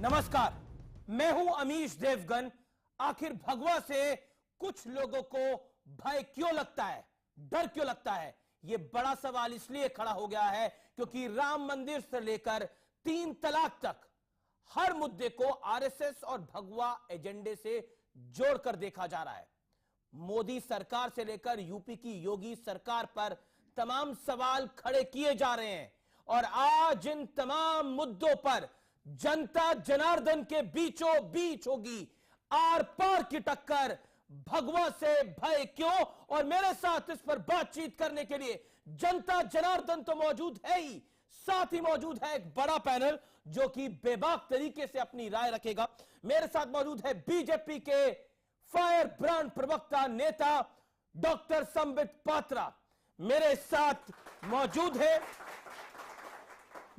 नमस्कार, मैं हूं अमीश देवगन। आखिर भगवा से कुछ लोगों को भय क्यों लगता है, डर क्यों लगता है? यह बड़ा सवाल इसलिए खड़ा हो गया है क्योंकि राम मंदिर से लेकर 3 तलाक तक हर मुद्दे को आरएसएस और भगवा एजेंडे से जोड़कर देखा जा रहा है। मोदी सरकार से लेकर यूपी की योगी सरकार पर तमाम सवाल खड़े किए जा रहे हैं और आज इन तमाम मुद्दों पर जनता जनार्दन के बीचों बीच होगी आर पार की टक्कर। भगवा से भय क्यों? और मेरे साथ इस पर बातचीत करने के लिए जनता जनार्दन तो मौजूद है ही, साथ ही मौजूद है एक बड़ा पैनल जो कि बेबाक तरीके से अपनी राय रखेगा। मेरे साथ मौजूद है बीजेपी के फायर ब्रांड प्रवक्ता नेता डॉक्टर संबित पात्रा। मेरे साथ मौजूद है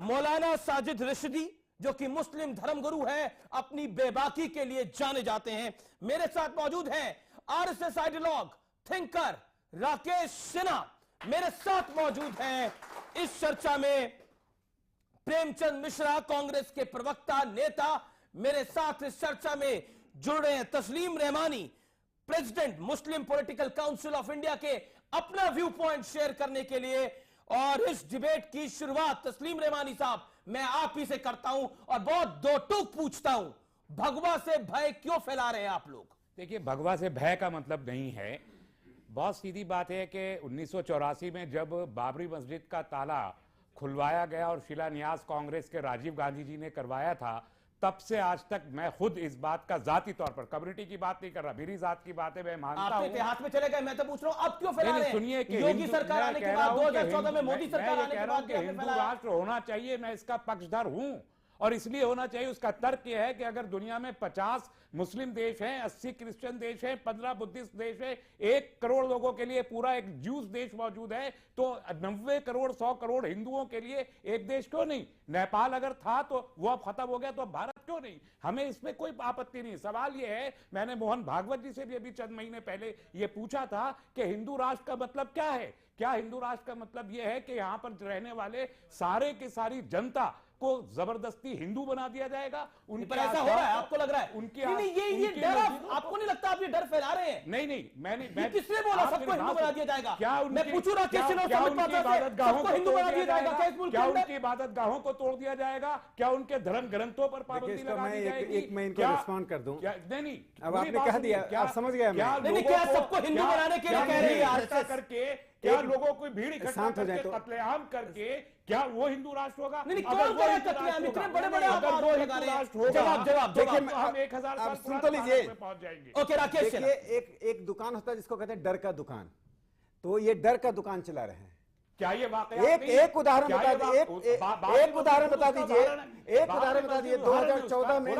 मौलाना साजिद रिशदी जो कि मुस्लिम धर्मगुरु है, अपनी बेबाकी के लिए जाने जाते हैं। मेरे साथ मौजूद है RSS ideologue thinker Rakesh Sinha. मेरे साथ मौजूद हैं इस चर्चा में प्रेमचंद मिश्रा, कांग्रेस के प्रवक्ता नेता। मेरे साथ इस चर्चा में जुड़ रहे हैं तस्लीम Rahmani, president Muslim political council of India के अपना व्यू पॉइंट शेयर करने के लिए। और इस डिबेट की शुरुआत तस्लीम रहमानी साहब मैं आप ही से करता हूं और बहुत दो टूक पूछता हूं, भगवा से भय क्यों फैला रहे हैं आप लोग? देखिए, भगवा से भय का मतलब नहीं है, बहुत सीधी बात है कि 1984 में जब बाबरी मस्जिद का ताला खुलवाया गया और शिलान्यास कांग्रेस के राजीव गांधी जी ने करवाया था, तब से आज तक मैं खुद इस बात का जाती तौर पर, कम्युनिटी की बात नहीं कर रहा, मेरी जात की बात है, मैं मानता हूं। इतिहास में चले गए, मैं तो पूछ रहा हूं अब क्यों फैला रहे हैं? सुनिए कि योगी सरकार आने के बाद 2014 में मोदी सरकार आने के बाद हिंदू राष्ट्र होना चाहिए, मैं इसका पक्षधर हूं और इसलिए होना चाहिए। उसका तर्क यह है कि अगर दुनिया में 50 मुस्लिम देश हैं, 80 क्रिश्चियन देश हैं, 15 बुद्धिस्ट देश हैं, 1 करोड़ लोगों के लिए पूरा एक ज्यूस देश मौजूद है, तो 90 करोड़ 100 करोड़ हिंदुओं के लिए एक देश क्यों नहीं? नेपाल अगर था तो वो अब खत्म हो गया, तो अब भारत क्यों नहीं? हमें इसमें कोई आपत्ति नहीं। सवाल यह है, मैंने मोहन भागवत जी से भी अभी चंद महीने पहले यह पूछा था कि हिंदू राष्ट्र का मतलब क्या है? क्या हिंदू राष्ट्र का मतलब यह है कि यहां पर रहने वाले सारे की सारी जनता को जबरदस्ती हिंदू बना दिया जाएगा? उन पर ऐसा हो रहा है, आपको लग रहा है? उनके ये डर, आपको नहीं लगता आप ये डर फैला रहे हैं? नहीं, मैं किसने बोला सबको हिंदू बना दिया जाएगा? क्या मैं पूछू रहा क्या उनकी इबादतगाहों को हिंदू बना दिया जाएगा? क्या उनकी इबादतगाहों को तोड़ दिया जाएगा? क्या उनके धर्म ग्रंथों पर पाबंदी लगा दी जाएगी? एक मैं इनको रिस्पॉन्ड कर दूं। नहीं, अब आपने कह दिया, आप समझ गया। क्या सबको हिंदू बनाने के लिए कह रही है करके? क्या लोगों को भीड़ इकट्ठा करके तो कत्लेआम करके क्या वो हिंदू राष्ट्र होगा? नहीं, अगर वो कत्लेआम इतने बड़े-बड़े अगर वो हिंदू राष्ट्र होगा, जवाब देखिए हम 1000 साल सुन तो लीजिए, पहुंच जाएंगे। ओके राकेश, देखिए एक दुकान होता है जिसको कहते हैं डर का दुकान, तो ये डर का दुकान चला रहे हैं। क्या ये वाकई? एक उदाहरण बता दीजिए, एक उदाहरण बता दीजिए, एक उदाहरण बता दीजिए। 2014 में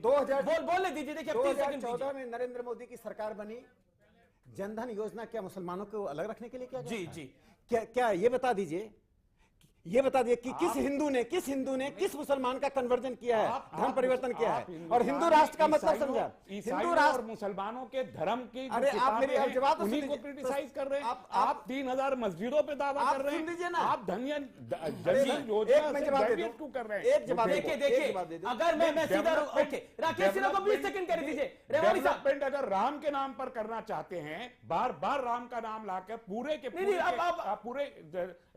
2014 में नरेंद्र मोदी की सरकार बनी। जनधन योजना क्या मुसलमानों को अलग रखने के लिए क्या? जी क्या ये बता दीजिए, ये बता दिए कि किस हिंदू ने किस मुसलमान का कन्वर्जन किया है, धर्म परिवर्तन किया है? और हिंदू राष्ट्र का मतलब समझा? हिंदू राष्ट्र मुसलमानों के धर्म की, अरे आप मेरी जवाब तो उन्हीं को क्रिटिसाइज कर रहे हैं। आप 3000 मस्जिदों पे दावा कर रहे हैं, आप धनियन योजना से डेविएट क्यों कर रहे हैं? एक जवाब देखिए, अगर मैं सीधा, ओके राकेश सिन्हा को 20 सेकंड कर दीजिए। डेवलपमेंट अगर राम के नाम पर करना चाहते हैं, बार बार राम का नाम लाकर पूरे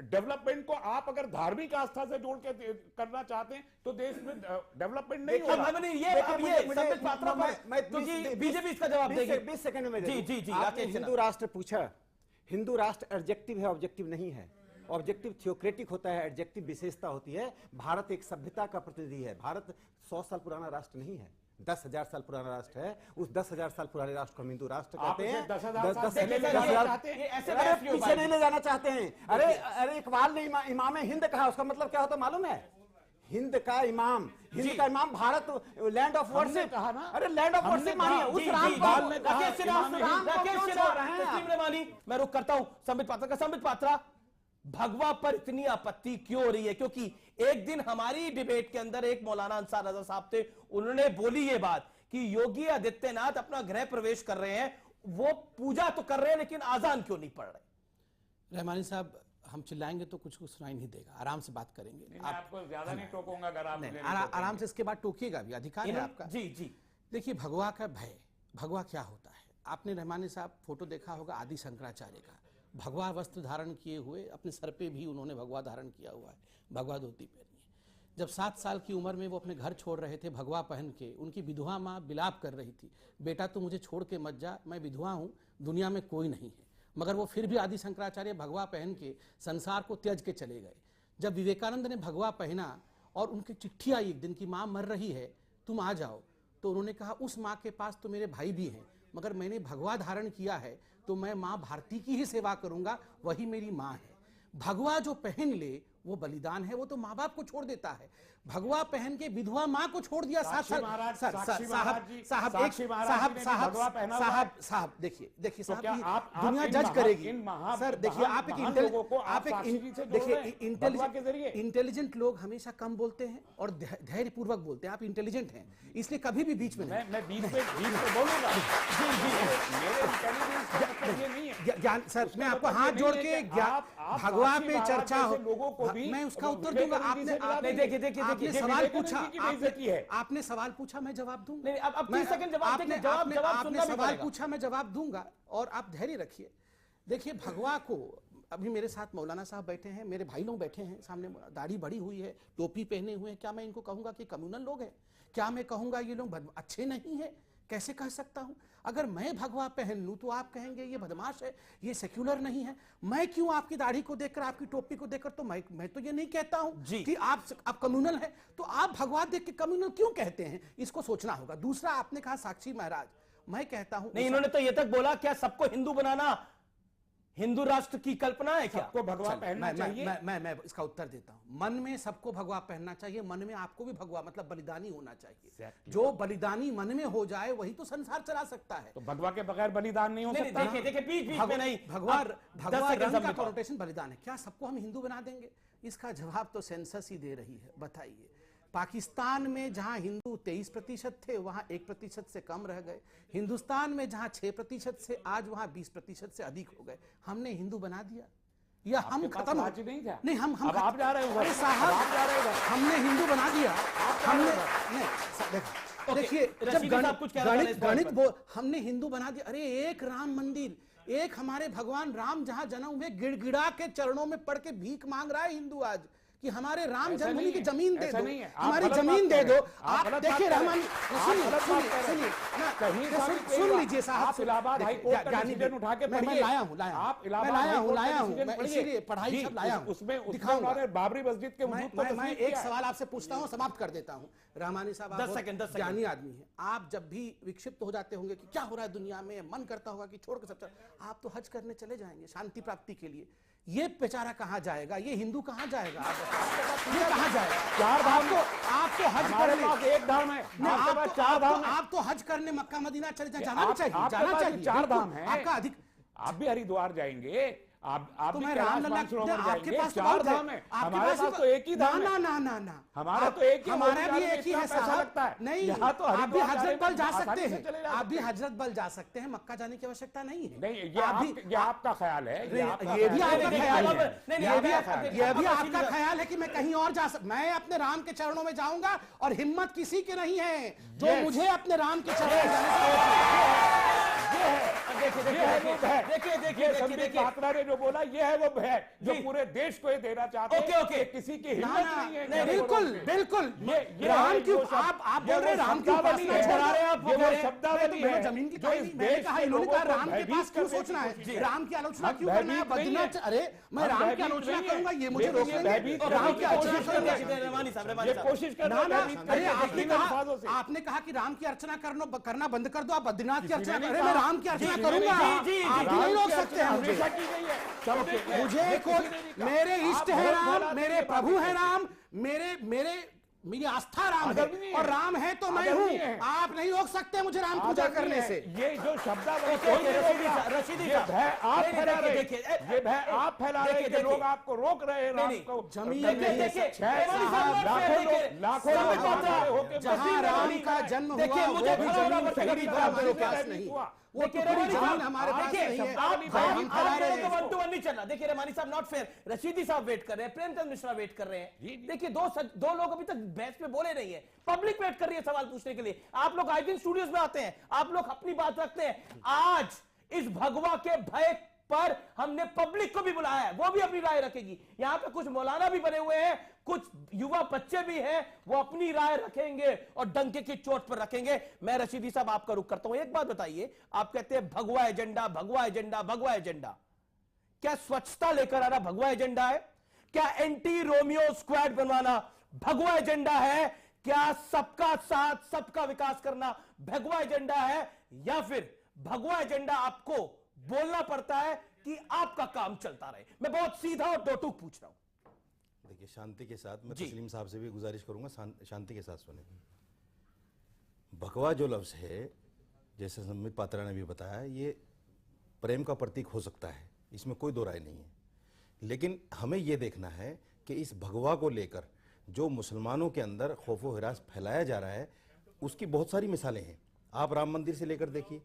डेवलपमेंट को आप अगर धार्मिक आस्था से जोड़ के करना चाहते हैं तो देश में डेवलपमेंट नहीं होगा। बीजेपी इसका जवाब देगी 20 सेकंड में। जी हिंदू राष्ट्र पूछा, हिंदू राष्ट्र एडजेक्टिव है, ऑब्जेक्टिव नहीं है। ऑब्जेक्टिव थियोक्रेटिक होता है, एडजेक्टिव विशेषता होती है। भारत एक सभ्यता का प्रतिनिधि है। भारत 100 साल पुराना राष्ट्र नहीं है, 10,000 साल पुराना राष्ट्र है। उस 10,000 साल पुराने राष्ट्र को हम हिंदू राष्ट्र कहते हैं। 10,000 पीछे नहीं ले जाना चाहते हैं। अरे इकबाल ने इमाम हिंद कहा, उसका मतलब क्या होता मालूम है? हिंद का इमाम भारत लैंड ऑफ वर्शिप कहा ना। अरे लैंड ऑफ वर्शिप मानिए उस राम को। मैं रुक करता हूं संबित पात्रा का। संबित पात्रा, भगवा पर इतनी आपत्ति क्यों हो रही है? क्योंकि एक दिन हमारी डिबेट के अंदर एक मौलाना अंसार रजा साहब थे, उन्होंने बोली ये बात कि योगी आदित्यनाथ अपना गृह प्रवेश कर रहे हैं, वो पूजा तो कर रहे हैं लेकिन आजान क्यों नहीं पढ़ रहे? रहमानी साहब, हम चिल्लाएंगे तो कुछ सुनाई नहीं देगा, आराम से बात करेंगे। मैं आपको ज्यादा नहीं टोकूंगा अगर आप मुझे नहीं आराम से इसके बाद टोकिएगा भी, अधिकार है आपका। जी जी। देखिए भगवा का भय, भगवा क्या होता है? आपने रहमानी साहब फोटो देखा होगा आदि शंकराचार्य का, भगवा वस्त्र धारण किए हुए, अपने सर पे भी उन्होंने भगवा धारण किया हुआ है, भगवा धोती पहनी है। जब 7 साल की उम्र में वो अपने घर छोड़ रहे थे भगवा पहन के, उनकी विधवा माँ बिलाप कर रही थी, बेटा तू मुझे छोड़ के मत जा, मैं विधवा हूँ, दुनिया में कोई नहीं है। मगर वो फिर भी आदि शंकराचार्य भगवा पहन के संसार को त्याज के चले गए। जब विवेकानंद ने भगवा पहना और उनकी चिट्ठी आई एक दिन की माँ मर रही है, तुम आ जाओ, तो उन्होंने कहा उस माँ के पास तो मेरे भाई भी हैं, मगर मैंने भगवा धारण किया है तो मैं माँ भारती की ही सेवा करूंगा, वही मेरी माँ है। भगवा जो पहन ले वो बलिदान है, वो तो माँ बाप को छोड़ देता है। भगवा पहन के विधवा माँ को छोड़ दिया। साहब देखिए साहब, दुनिया जज करेगी सर। देखिए आप इंटेलिजेंट लोग हमेशा कम बोलते हैं और धैर्य पूर्वक बोलते हैं। आप इंटेलिजेंट हैं इसलिए कभी भी बीच में मैं बीच में बोलूंगा। ज्ञान सर, मैं आपको हाथ जोड़ के भगवा पे चर्चा हो, मैं उसका उत्तर दूंगा। आपने सवाल पूछा, आपने सवाल पूछा, मैं जवाब दूंगा। अब 30 सेकंड जवाब देंगे, आपने सवाल पूछा, मैं जवाब दूंगा और आप धैर्य रखिए। देखिए भगवा को, अभी मेरे साथ मौलाना साहब बैठे हैं, मेरे भाई लोग बैठे हैं सामने, दाढ़ी बड़ी हुई है, टोपी पहने हुए हैं। क्या मैं इनको कहूंगा कि कम्युनल लोग हैं? क्या मैं कहूंगा ये लोग अच्छे नहीं है? कैसे कह सकता हूं? अगर मैं भगवा पहन लूं तो आप कहेंगे ये बदमाश है, ये सेक्युलर नहीं है। मैं क्यों आपकी दाढ़ी को देखकर, आपकी टोपी को देखकर, तो मैं तो ये नहीं कहता हूं कि आप कम्युनल है, तो आप भगवा देख के कम्युनल क्यों कहते हैं? इसको सोचना होगा। दूसरा, आपने कहा साक्षी महाराज, मैं कहता हूं नहीं, इन्होंने तो ये तक बोला क्या सबको हिंदू बनाना हिंदू राष्ट्र की कल्पना है क्या? सबको भगवा पहनना चाहिए। मैं इसका उत्तर देता हूं। मन में सबको भगवा पहनना चाहिए, मन में आपको भी भगवा मतलब बलिदानी होना चाहिए। जो बलिदानी मन में हो जाए वही तो संसार चला सकता है। तो भगवा के बगैर बलिदान नहीं हो सकता। देखिए बीच में नहीं, भगवा रंग का कॉन्नोटेशन बलिदान है। क्या सबको हम हिंदू बना देंगे? इसका जवाब तो सेंसस ही दे रही है। बताइए, पाकिस्तान में जहां हिंदू 23% थे वहां 1% से कम रह गए। हिंदुस्तान में जहां 6% से आज वहां 20% से अधिक हो गए। हमने हिंदू बना दिया या हम खत्म नहीं, हम आप जा रहे हो साहब, हमने हिंदू बना दिया। हमने देखिए जब गणित हमने हिंदू बना दिया। अरे एक राम मंदिर, एक हमारे भगवान राम जहां जन्म हुए, गिड़गिड़ा के चरणों में पड़ के भीख मांग रहा है हिंदू आज कि हमारे राम जन्मभूमि की जमीन दे दो, हमारी जमीन दे दो। आप देखिए रहमान, सुन लीजिए साहब, इलाहाबाद हाई कोर्ट का डिसीजन उठा के पढ़िए। मैं लाया हूं, मैं इसीलिए पढ़ाई सब लाया हूं, उसमें दिखाऊंगा। बाबरी मस्जिद के मैं एक सवाल आपसे पूछता हूं, समाप्त कर देता हूं। रहमानी साहब 10 सेकंड ज्ञानी आदमी है। आप जब भी विक्षिप्त हो जाते होंगे कि क्या हो रहा है दुनिया में, मन करता होगा कि छोड़ के सब, आप तो हज करने चले जाएंगे शांति प्राप्ति के लिए। ये बेचारा कहां जाएगा? ये हिंदू कहां जाएगा? ये कहां जाएगा? 4 धाम को आप तो हज करने, एक धाम है, आप तो हज करने मक्का मदीना चले जाना भी चाहिए, जाना चाहिए। 4 धाम है आपका अधिक, आप भी हरिद्वार जाएंगे, आप तो भी मैं कैलाश मानसरोवर जाएंगे। 4 धाम है, हमारे पास तो एक ही धाम है। ना हमारा तो एक ही, हमारा भी एक ही है साहब। लगता है नहीं, तो आप भी हजरत बल जा सकते हैं, आप भी हजरत बल जा सकते हैं, मक्का जाने की आवश्यकता नहीं है। नहीं, ये आपका ख्याल है, ये भी आपका ख्याल है, ये भी आपका ख्याल है कि मैं कहीं और जा सकता। मैं अपने राम के चरणों में जाऊंगा और हिम्मत किसी की नहीं है जो मुझे अपने राम के चरणों में जाने देखिए पात्रा ने जो बोला, ये है वो भय जो पूरे देश को ये देना चाहते हैं। किसी की हिम्मत नहीं है। बिल्कुल राम क्यों आप बोल रहे हैं? राम क्यों शब्दावली है जमीन की, जो मैंने कहा, इन्होंने कहा राम के पास क्यों सोचना है, राम की आलोचना क्यों करना है? बदनाम, अरे मैं राम की आलोचना करूंगा, ये मुझे रोकेंगे? राम की आलोचना करूंगा, कोशिश करना। अरे आपने कहा कि राम की अर्चना करना बंद कर दो, आप बद्रीनाथ की अर्चना करें। मैं राम की अर्चना करूंगा, आप नहीं रोक सकते हैं मुझे। मेरे इष्ट है राम, मेरे प्रभु है राम, मेरी आस्था राम है, और राम है तो मैं हूँ। आप नहीं रोक सकते मुझे राम पूजा करने से। ये जो शब्दावली आप फैला रहे हैं, ये भय आप फैला रहे हैं कि लोग आपको रोक रहे हैं। जमीन लाखों जहां राम का जन्म हुआ वो भी जमीन हमारे पास नहीं, वो टुकड़ी जमीन हमारे पास नहीं है। हम फैला रहे हैं 1 to 1 नहीं चल रहा। देखिए रहमानी साहब नॉट फेयर, रशीदी साहब वेट कर रहे हैं, प्रेमचंद मिश्रा वेट कर रहे हैं। देखिए दो लोग अभी तक बहस में बोले नहीं है, पब्लिक वेट कर रही है सवाल पूछने के लिए। आप लोग आई दिन स्टूडियोज में आते हैं, आप लोग अपनी बात रखते हैं। आज इस भगवा के भय पर हमने पब्लिक को भी बुलाया है, वो भी अपनी राय रखेगी। यहां पे कुछ मौलाना भी बने हुए हैं, कुछ युवा बच्चे भी हैं, वो अपनी राय रखेंगे और डंके की चोट पर रखेंगे। मैं रशीदी साहब आपका रुख करता हूं, एक बात बताइए, आप कहते हैं भगवा एजेंडा, भगवा एजेंडा, भगवा एजेंडा, क्या स्वच्छता लेकर आना भगवा एजेंडा है? क्या एंटी रोमियो स्क्वाड बनवाना भगवा एजेंडा है? क्या सबका साथ सबका विकास करना भगवा एजेंडा है? या फिर भगवा एजेंडा आपको बोलना पड़ता है कि आपका काम चलता रहे? मैं बहुत सीधा और दो टूक पूछ रहा हूं। देखिए शांति के साथ, मैं तस्लीम साहब से भी गुजारिश करूंगा शांति के साथ सुने। भगवा जो लफ्ज है, जैसे संबित पात्रा ने भी बताया, ये प्रेम का प्रतीक हो सकता है, इसमें कोई दो राय नहीं है। लेकिन हमें यह देखना है कि इस भगवा को लेकर जो मुसलमानों के अंदर खौफो हिरास फैलाया जा रहा है, उसकी बहुत सारी मिसालें हैं। आप राम मंदिर से लेकर देखिए,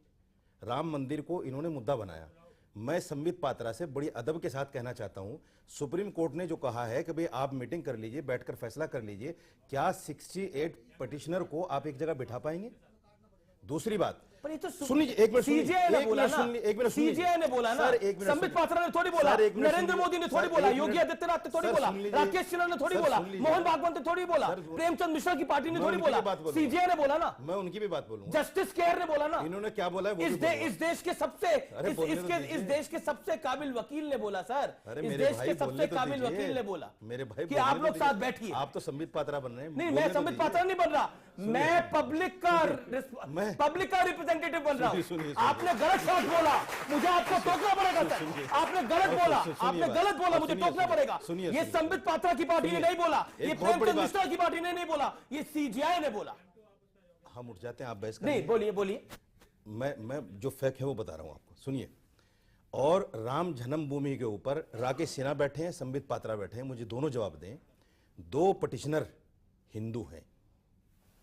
राम मंदिर को इन्होंने मुद्दा बनाया। मैं संबित पात्रा से बड़ी अदब के साथ कहना चाहता हूं, सुप्रीम कोर्ट ने जो कहा है कि भाई आप मीटिंग कर लीजिए, बैठकर फैसला कर लीजिए, क्या 68 पिटिशनर को आप एक जगह बिठा पाएंगे? दूसरी बात, पर ये तो सुन लीजिए, एक मिनट सीजेआई ने बोला ना, सुनिए, सीजेआई ने बोला ना, सर, एक मिनट संबित सुनिए। पात्रा ने थोड़ी बोला, सर, एक मिनट नरेंद्र सुनिए। मोदी ने थोड़ी सर, बोला, एक योगी मिनट। आदित्यनाथ ने थोड़ी सर, बोला, सुन लीजिए। राकेश सिन्हा ने थोड़ी सर, बोला, सुन लीजिए। मोहन भागवत ने थोड़ी बोला, सर, प्रेमचंद मिश्रा की पार्टी ने मैं थोड़ी उनकी बोला, भी बात बोलूंगा। सीजेआई ने बोला ना, मैं उनकी भी बात बोलूंगा। जस्टिस केयर ने बोला ना, इन्होंने क्या बोला है वो भी इस बोलूंगा। देश के सबसे अरे बोलने तो इस दीजिए। देश के सबसे काबिल वकील ने बोला, सर, अरे इस मेरे देश भाई के सबसे बोलने तो काबिल दीजिए। वकील ने बोला मेरे भाई कि बोलने आप तो लोग दीजिए। साथ बैठिए। आप तो संबित पात्रा बन रहे हैं। नहीं, बोलने मैं तो संबित दीजिए। पात्रा नहीं बन रहा, मैं पब्लिक का रिप्रेजेंटेटिव बन रहा हूं। सुनिए। आपने गलत शब्द बोला, मुझे आपको टोकना पड़ेगा सर। आपने गलत बोला, आपने गलत बोला, मुझे टोकना पड़ेगा। ये संबित पात्रा की पार्टी ने नहीं बोला, ये प्रेमचंद मिश्रा की पार्टी ने नहीं बोला, ये सीजेआई ने बोला। हम उठ जाते हैं, आप बहस नहीं, बोलिए बोलिए। मैं जो फैक्ट है वो बता रहा हूं आपको, सुनिए। और राम जन्मभूमि के ऊपर राकेश सिन्हा बैठे हैं, संबित पात्रा बैठे हैं, मुझे दोनों जवाब दें। 2 पिटिशनर हिंदू हैं,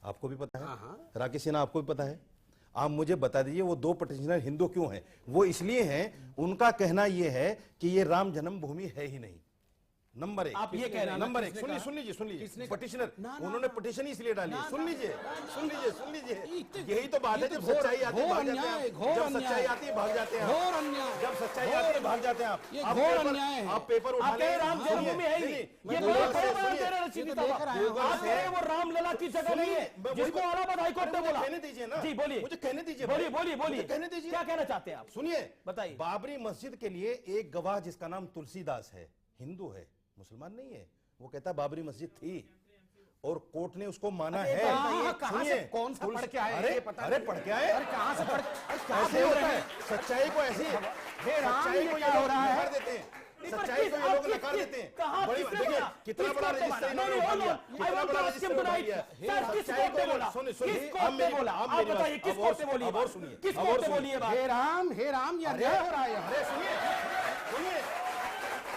आपको भी पता है, राकेश सिन्हा आपको भी पता है। आप मुझे बता दीजिए वो 2 पिटिशनर हिंदू क्यों हैं? वो इसलिए हैं, उनका कहना यह है कि ये राम जन्मभूमि है ही नहीं। नंबर 1, आप ये कह रहे हैं, नंबर 1, सुन लीजिए पिटिशनर, उन्होंने पिटिशन इसलिए डाली है। सुन लीजिए, यही तो बात है। जब सच्चाई आती है भाग जाते हैं, जब सच्चाई आती है भाग जाते हैं, जब सच्चाई आती है भाग जाते हैं आप पेपर उठा आप कह रहे राम जन्मभूमि है ही नहीं, ये बड़ा बड़ा बयान दे रहे हैं रशीदी साहब। आप कह रहे हैं वो रामलला की जगह नहीं है, जिसको इलाहाबाद हाईकोर्ट ने बोला। कहने दीजिए ना, जी बोलिए, मुझे कहने दीजिए, बोलिए, कहने दीजिए, क्या कहना चाहते हैं आप? सुनिए, बताइए। बाबरी मस्जिद के लिए एक गवाह जिसका नाम तुलसीदास है, हिंदू है, मुसलमान नहीं है, वो कहता है बाबरी मस्जिद थी और कोर्ट ने उसको माना है। कहां से कौन सा पढ़ के आए? अरे पढ़ के आए, कहां से पढ़? ऐसे होता है, सच्चाई को ऐसी, सच्चाई को ये लोग नकार देते हैं, सच्चाई को ये लोग नकार देते हैं। बड़ी देखिए कितना बड़ा रजिस्टर इन्होंने उठा लिया, कितना बड़ा रजिस्टर उठा लिया। सच्चाई को बोला, सुनिए, आप मेरी आप बताइए किस कोर्ट ने बोली? और सुनिए, किस कोर्ट ने बोली है बात? हे राम, ये अन्याय हो रहा है। अरे सुनिए,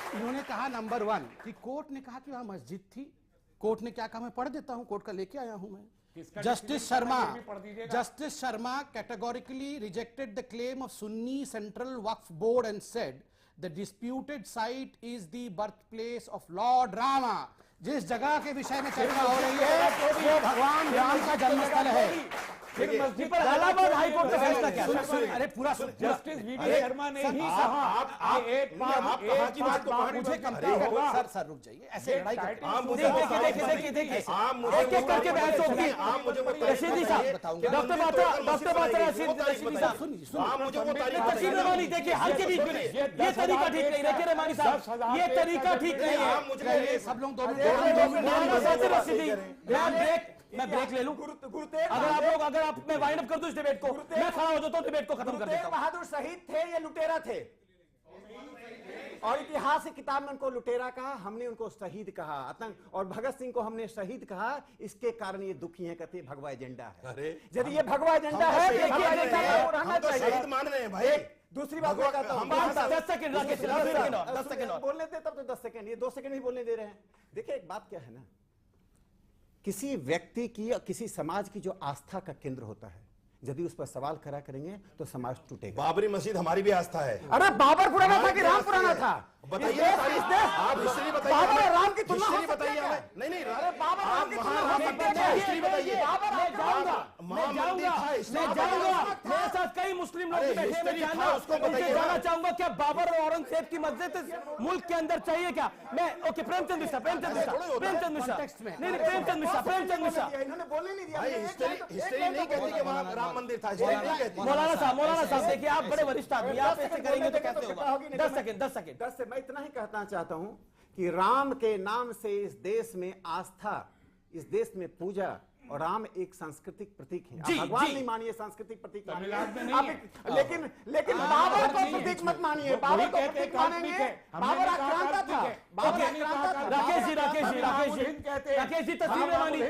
इन्होंने कहा नंबर 1 कि कोर्ट ने कहा कि वहां मस्जिद थी। कोर्ट ने क्या कहा, मैं पढ़ देता हूं, कोर्ट का लेके आया हूं मैं। Justice Sharma categorically rejected the claim of Sunni Central Waqf Board and said the disputed site is the birthplace of Lord Rama। जिस जगह के विषय में चर्चा हो रही है वो भगवान राम का जन्मस्थल है। फिर मस्जिद पर इलाहाबाद हाईकोर्ट का फैसला क्या? अरे पूरा जस्टिस वीडी शर्मा ने ही कहा कि एक बात मुझे कंपेयर होगा। सर रुक जाइए, ऐसे लड़ाई करते हैं। देखिए एक-एक करके बहस होगी। रशीदी साहब, डॉक्टर बात्रा रशीदी साहब, आप मुझे वो तारीख तस्वीर रवानी देखिए, हल्के बीच में ये तरीका ठीक नहीं। देखिए रहमानी साहब, ये तरीका ठीक नहीं है। सब लोग दोनों मैं ब्रेक ले लूं? अगर आप मैं वाइंड अप कर दूं इस डिबेट को, मैं खड़ा हो जाता हूं, डिबेट को खत्म कर देता हूं। बहादुर शहीद थे या लुटेरा थे? और इतिहास की किताब में उनको लुटेरा कहा, हमने उनको शहीद कहा। आतंक और भगत सिंह को हमने शहीद कहा। इसके कारण ये दुखी हैं, कहते भगवा एजेंडा है। अरे यदि ये भगवा एजेंडा है तो भगवा एजेंडा रहना तो चाहिए। शहीद मान रहे हैं भाई। दूसरी बात मैं कहता हूं, 10 सेकंड राकेश, 10 सेकंड और बोलने दे, तब तो 10 सेकंड, ये 2 सेकंड ही बोलने दे रहे हैं। देखिए एक बात क्या है ना, किसी व्यक्ति की और किसी समाज की जो आस्था का केंद्र होता है, यदि उस पर सवाल खड़ा करेंगे तो समाज टूटेगा। बाबरी मस्जिद हमारी भी आस्था है। अरे बाबर पुराना था कि राम पुराना बना था? बताइए, इस देश आप हिस्ट्री बताइए, बाबर और राम की तुलना हो हिस्ट्री सकती बताइए है? हमें। नहीं नहीं, अरे बाबर और राम की तुलना हो सकती है? हिस्ट्री बताइए। मैं जाऊंगा, मेरे साथ कई मुस्लिम लोग अरे बैठे, मैं हिस्ट्री जानना था, उसको उनसे बताइए जानना ना। चाहूंगा क्या बाबर और औरंगजेब की मस्जिद इस मुल्क के अंदर चाहिए क्या? मैं ओके, प्रेमचंद मिश्रा, प्रेमचंद मिश्रा, प्रेमचंद मिश्रा, नहीं नहीं, प्रेमचंद मिश्रा, प्रेमचंद मिश्रा, इन्होंने बोलने नहीं दिया। भाई हिस्ट्री नहीं कहती कि वहां राम मंदिर था, हिस्ट्री नहीं कहती। मौलाना साहब देखिए, आप बड़े वरिष्ठ आदमी, आप ऐसे करेंगे तो कैसे होगा? 10 सेकंड 10 से मैं इतना ही कहना चाहता हूं कि राम के नाम से इस देश में आस्था, इस देश में पूजा, और राम एक सांस्कृतिक प्रतीक है। जी, आप भगवान जी। नहीं मानिए, सांस्कृतिक प्रतीक मानिए। तमिलनाडु में नहीं आप है। लेकिन बाबर को प्रतीक मत मानिए। बाबर को प्रतीक मानेंगे, बाबर आक्रांता था, बाबर आक्रांता था। राकेश जी तस्वीर रवानी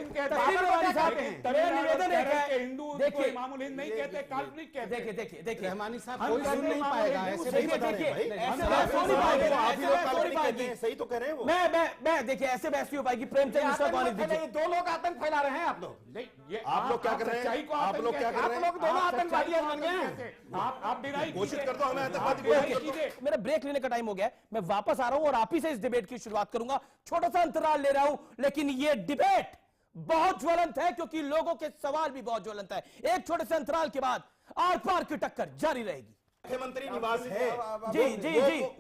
साहब, मेरा निवेदन है, हिंदू देखिए इमामुल हिंद नहीं कहते, काल्पनिक कहते। देखिए रहमानी साहब हम कोई सुन नहीं पाएगा, ऐसे नहीं बता रहे भाई। ऐसे बहस हो नहीं पाएगी, आप ऐसे ही लोग बहस हो नहीं काल्पनिक कहते पाएगी। हैं, सही तो कह रहे हैं वो। मैं देखिए, ऐसे बहस नहीं हो पाएगी। प्रेमचंद मिश्रा को आने दीजिए। दो लोग आतंक फैला रहे हैं आप लोग। आप लोग क्या कर रहे हैं? आप लोग क्या कर रहे हैं? आप लोग दोनों आतंकवादी बन गए हैं। आप डिनाई घोषित कर दो हमें आतंकवादी ओके, घोषित कर दो। मेरा ब्रेक लेने का टाइम हो गया है, मैं वापस आ रहा हूं और आप ही से इस डिबेट की शुरुआत करूंगा। छोटा सा अंतराल ले रहा हूं, लेकिन ये डिबेट बहुत ज्वलंत है, क्योंकि लोगों के सवाल भी बहुत ज्वलंत है। एक छोटे से अंतराल के बाद आर पार की टक्कर जारी रहेगी। मुख्यमंत्री निवास है,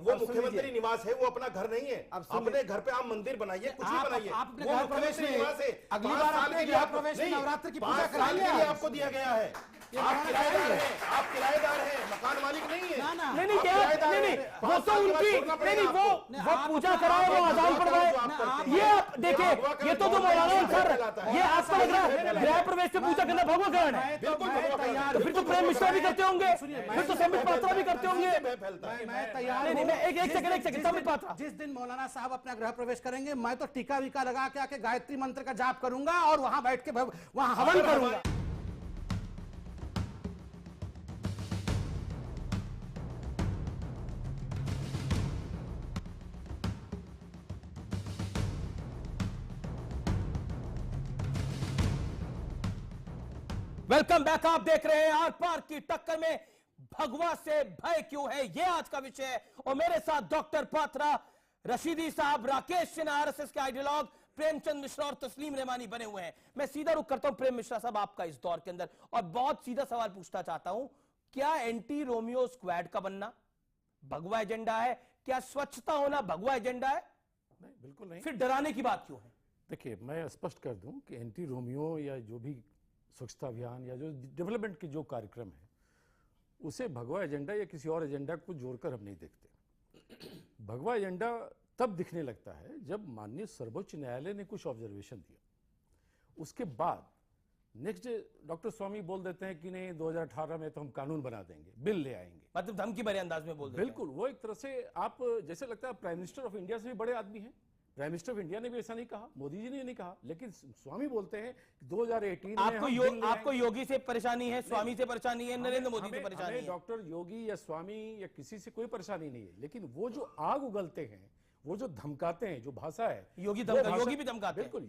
वो मुख्यमंत्री निवास है, वो अपना घर नहीं है। अपने घर पे आप मंदिर बनाइए, कुछ भी बनाइए, वो मुख्यमंत्री निवास है। अगली बार अपने गृह प्रवेश में नवरात्र की पूजा कराइए। आपको दिया गया है, आप किराएदार हैं, आप किराएदार हैं, मकान मालिक नहीं है। नहीं, वो तो उनकी नहीं, वो पूजा कराए, वो अजान पढ़वाए। ये देखिए, ये तो मौलाना सर, ये आपको लग रहा है गृह प्रवेश से पूजा करना भगवा करण है? बिल्कुल तो फिर तो प्रेम मिश्रा भी करते होंगे, फिर तो संबित पात्रा भी करते होंगे। मैं तैयार नहीं, मैं एक सेकंड संबित पात्रा, जिस दिन मौलाना साहब अपना गृह प्रवेश करेंगे, मैं तो टीका वीका लगा के आके गायत्री मंत्र का जाप करूंगा और वहां बैठ के वहां हवन करूंगा। Welcome back. आप देख रहे हैं आर पार की टक्कर में भगवा से भय क्यों है, यह आज का विषय है। और मेरे साथ डॉक्टर पात्रा, रशीदी साहब, राकेश सिन्हा, आरएसएस के आइडियोलॉग, प्रेमचंद मिश्रा और तस्लीम रहमानी बने हुए हैं। मैं सीधा रुख करता हूं प्रेम मिश्रा साहब आपका इस दौर के अंदर, और बहुत सीधा सवाल पूछना चाहता हूं, क्या एंटी रोमियो स्क्वाड का बनना भगवा एजेंडा है? क्या स्वच्छता होना भगवा एजेंडा है? नहीं, बिल्कुल नहीं। फिर डराने की बात क्यों है? देखिए, मैं स्पष्ट कर दूं कि एंटी रोमियो या जो भी स्वच्छता अभियान या जो डेवलपमेंट के जो कार्यक्रम है, उसे भगवा एजेंडा या किसी और एजेंडा को जोड़कर हम नहीं देखते। भगवा एजेंडा तब दिखने लगता है जब माननीय सर्वोच्च न्यायालय ने कुछ ऑब्जर्वेशन दिया, उसके बाद नेक्स्ट डे डॉक्टर स्वामी बोल देते हैं कि नहीं 2018 में तो हम कानून बना देंगे, बिल ले आएंगे। मतलब धमकी भरे अंदाज में बोल देते हैं। बिल्कुल, वो एक तरह से आप जैसे लगता है प्राइम मिनिस्टर ऑफ इंडिया से भी बड़े आदमी हैं। प्राइम मिनिस्टर ऑफ इंडिया ने भी ऐसा नहीं कहा, मोदी जी ने नहीं कहा, लेकिन स्वामी बोलते हैं 2018 में आपको योगी से परेशानी है, स्वामी से परेशानी है, नरेंद्र मोदी से परेशानी है? डॉक्टर योगी या स्वामी या किसी से कोई परेशानी नहीं है, लेकिन वो जो आग उगलते हैं, वो जो धमकाते हैं, जो भाषा है, योगी भी धमकाते हैं। बिल्कुल,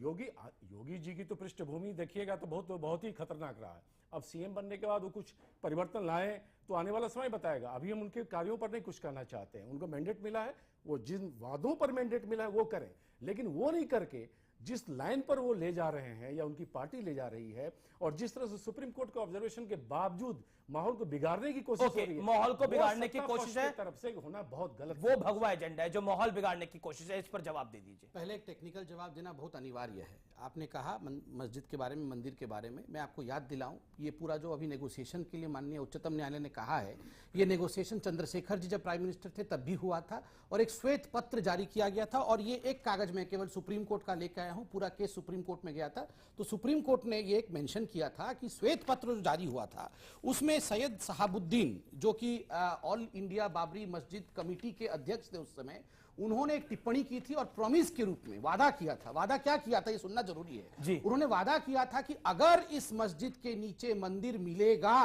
योगी जी की तो पृष्ठभूमि देखिएगा तो बहुत ही खतरनाक रहा है। अब सीएम बनने के बाद वो कुछ परिवर्तन लाए तो आने वाला समय बताएगा। अभी हम उनके कार्यों पर नहीं कुछ कहना चाहते हैं। उनको मैंडेट मिला है, वो जिन वादों पर मैंडेट मिला है वो करें, लेकिन वो नहीं करके जिस लाइन पर वो ले जा रहे हैं या उनकी पार्टी ले जा रही है, और जिस तरह से सुप्रीम कोर्ट के ऑब्जर्वेशन के बावजूद माहौल को बिगाड़ने की कोशिश हो रही है, माहौल को बिगाड़ने की कोशिश है, तरफ से होना बहुत गलत। वो भगवा एजेंडा है जो माहौल बिगाड़ने की कोशिश है। इस पर जवाब दे दीजिए। पहले एक टेक्निकल जवाब देना बहुत अनिवार्य है। आपने कहा मस्जिद के बारे में, मंदिर के बारे में, मैं आपको याद दिलाऊं, ये पूरा जो अभी नेगोशिएशन के लिए माननीय उच्चतम न्यायालय ने कहा है, ये नेगोशिएशन चंद्रशेखर जी जब प्राइम मिनिस्टर थे तब भी हुआ था, और एक श्वेत पत्र जारी किया गया था, और ये एक कागज में केवल सुप्रीम कोर्ट का लेकर आया हूं, पूरा केस सुप्रीम कोर्ट में गया था। तो सुप्रीम कोर्ट ने ये एक मेंशन किया था कि श्वेत पत्र जो जारी हुआ था उसमें सैयद शहाबुद्दीन, जो कि ऑल इंडिया बाबरी मस्जिद कमेटी के अध्यक्ष थे उस समय, उन्होंने एक टिप्पणी की थी और प्रॉमिस के रूप में वादा किया था। वादा क्या किया था ये सुनना जरूरी है जी। उन्होंने वादा किया था कि अगर इस मस्जिद के नीचे मंदिर मिलेगा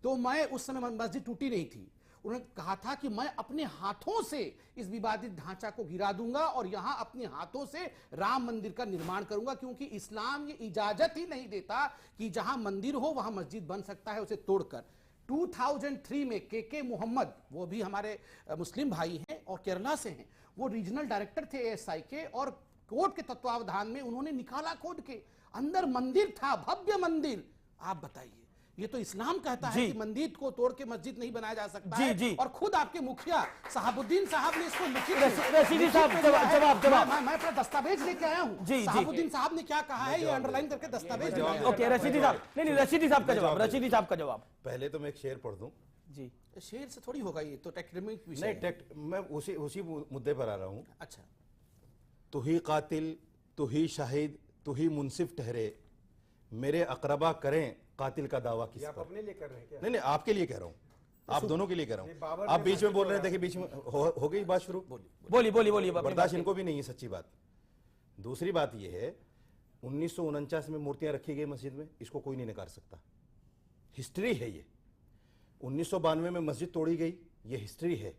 तो मैं, उस समय मस्जिद टूटी नहीं थी, उन्होंने कहा था कि मैं अपने हाथों से इस विवादित ढांचा को गिरा दूंगा और यहां अपने हाथों से राम मंदिर का निर्माण करूंगा, क्योंकि इस्लाम ये इजाजत ही नहीं देता कि जहां मंदिर हो वहां मस्जिद बन सकता है उसे तोड़कर। 2003 में के मोहम्मद, वो भी हमारे मुस्लिम भाई हैं और केरला से हैं, वो रीजनल डायरेक्टर थे एएसआई के, और कोर्ट के तत्वावधान में उन्होंने निकाला कोर्ट के अंदर मंदिर था, भव्य मंदिर। आप बताइए, ये तो इस्लाम कहता है कि मंदिर को तोड़ के मस्जिद नहीं बनाया जा सकता जी, है। जी। और खुद आपके मुखिया शहाबुद्दीन साहब ने इसको लिखित रशीदी साहब, जवाब। मैं अपना दस्तावेज लेके आया हूँ। जी, जी। शहाबुद्दीन साहब ने क्या कहा है ये अंडरलाइन करके दस्तावेज लेके आया हूं। ओके, रशीदी साहब, नहीं, रशीदी साहब का जवाब, रशीदी साहब का जवाब। पहले तो मैं एक शेर पढ़ दूं। जी, शेर से थोड़ी होगा, ये तो टेक्निक विषय नहीं, है। मैं उसी मुद्दे पर आ रहा हूं। अच्छा, तू ही कातिल, तू ही शाहिद, तू ही मुंसिफ ठहरे, मेरे अकरबा करें कातिल का दावा किस आप पर। अपने लिए कर रहे हैं क्या? नहीं, आपके लिए कह रहा हूं, आप दोनों के लिए कह रहा हूं। आप बीच में बोल रहे थे, देखिए बीच में हो गई बात शुरू। बोलिए बर्दाश्त इनको भी नहीं है, सच्ची बात। दूसरी बात यह है, 1949 में मूर्तियां रखी गई मस्जिद में, इसको कोई नहीं नकार सकता, हिस्ट्री है ये। 1992 में मस्जिद तोड़ी गई, ये हिस्ट्री है।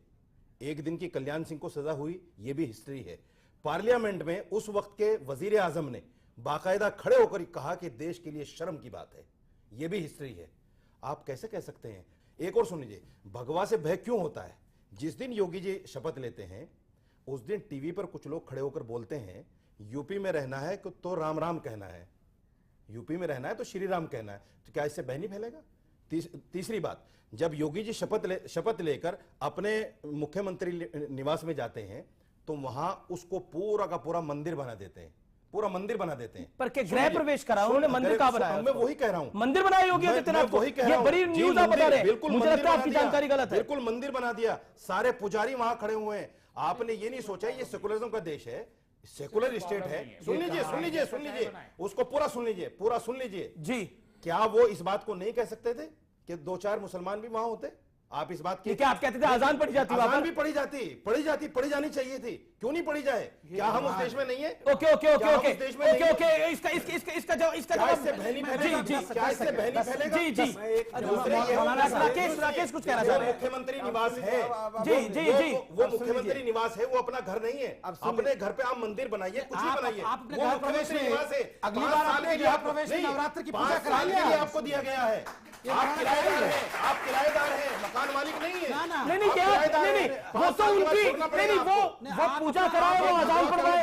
एक दिन की कल्याण सिंह को सजा हुई, ये भी हिस्ट्री है। पार्लियामेंट में उस वक्त के वजीर आजम ने बाकायदा खड़े होकर कहा कि देश के लिए शर्म की बात है, ये भी हिस्ट्री है। आप कैसे कह सकते हैं? एक और सुन लीजिए, भगवा से भय क्यों होता है? जिस दिन योगी जी शपथ लेते हैं उस दिन टीवी पर कुछ लोग खड़े होकर बोलते हैं यूपी में रहना है तो राम राम कहना है, यूपी में रहना है तो श्री राम कहना है। तो क्या इससे भय नहीं फैलेगा? तीसरी बात, जब योगी जी शपथ लेकर अपने मुख्यमंत्री निवास में जाते हैं तो वहां उसको पूरा का पूरा मंदिर बना देते हैं, पूरा मंदिर बना देते हैं। पर के गृह प्रवेश करा उन्होंने, मंदिर कहां बनाया? मैं वही कह रहा हूं, मंदिर बनाया योगी आदित्यनाथ को। ये बड़ी न्यूज आप बता रहे हैं, बिल्कुल मुझे लगता है आपकी जानकारी गलत है। बिल्कुल मंदिर बना दिया, सारे पुजारी वहां खड़े हुए हैं। आपने ये नहीं सोचा ये सेकुलरिज्म का देश है, सेकुलर स्टेट है। सुन लीजिए, उसको पूरा सुन लीजिए जी। क्या वो इस बात को नहीं कह सकते थे कि 2-4 मुसलमान भी वहां होते? आप इस बात की, क्या आप कहते थे अजान पढ़ी जाती? अजान भी पढ़ी जानी चाहिए थी, क्यों नहीं पढ़ी जाए? क्या हम उस देश में नहीं है? ओके, इसका जवाब राकेश कुछ कह रहा था। मुख्यमंत्री निवास है, जी, वो मुख्यमंत्री निवास है, वो अपना घर नहीं है। अपने घर पे आप मंदिर बनाइए, कुछ भी बनाइए, वो मुख्यमंत्री निवास है। अगली बार आपने गृह प्रवेश में नवरात्र की पूजा कराइए, आपको दिया गया है। आप किराएदार हैं, मकान मालिक नहीं है। नहीं, वो तो उनकी, नहीं, वो पूजा कराए, वो अजान पढ़वाए।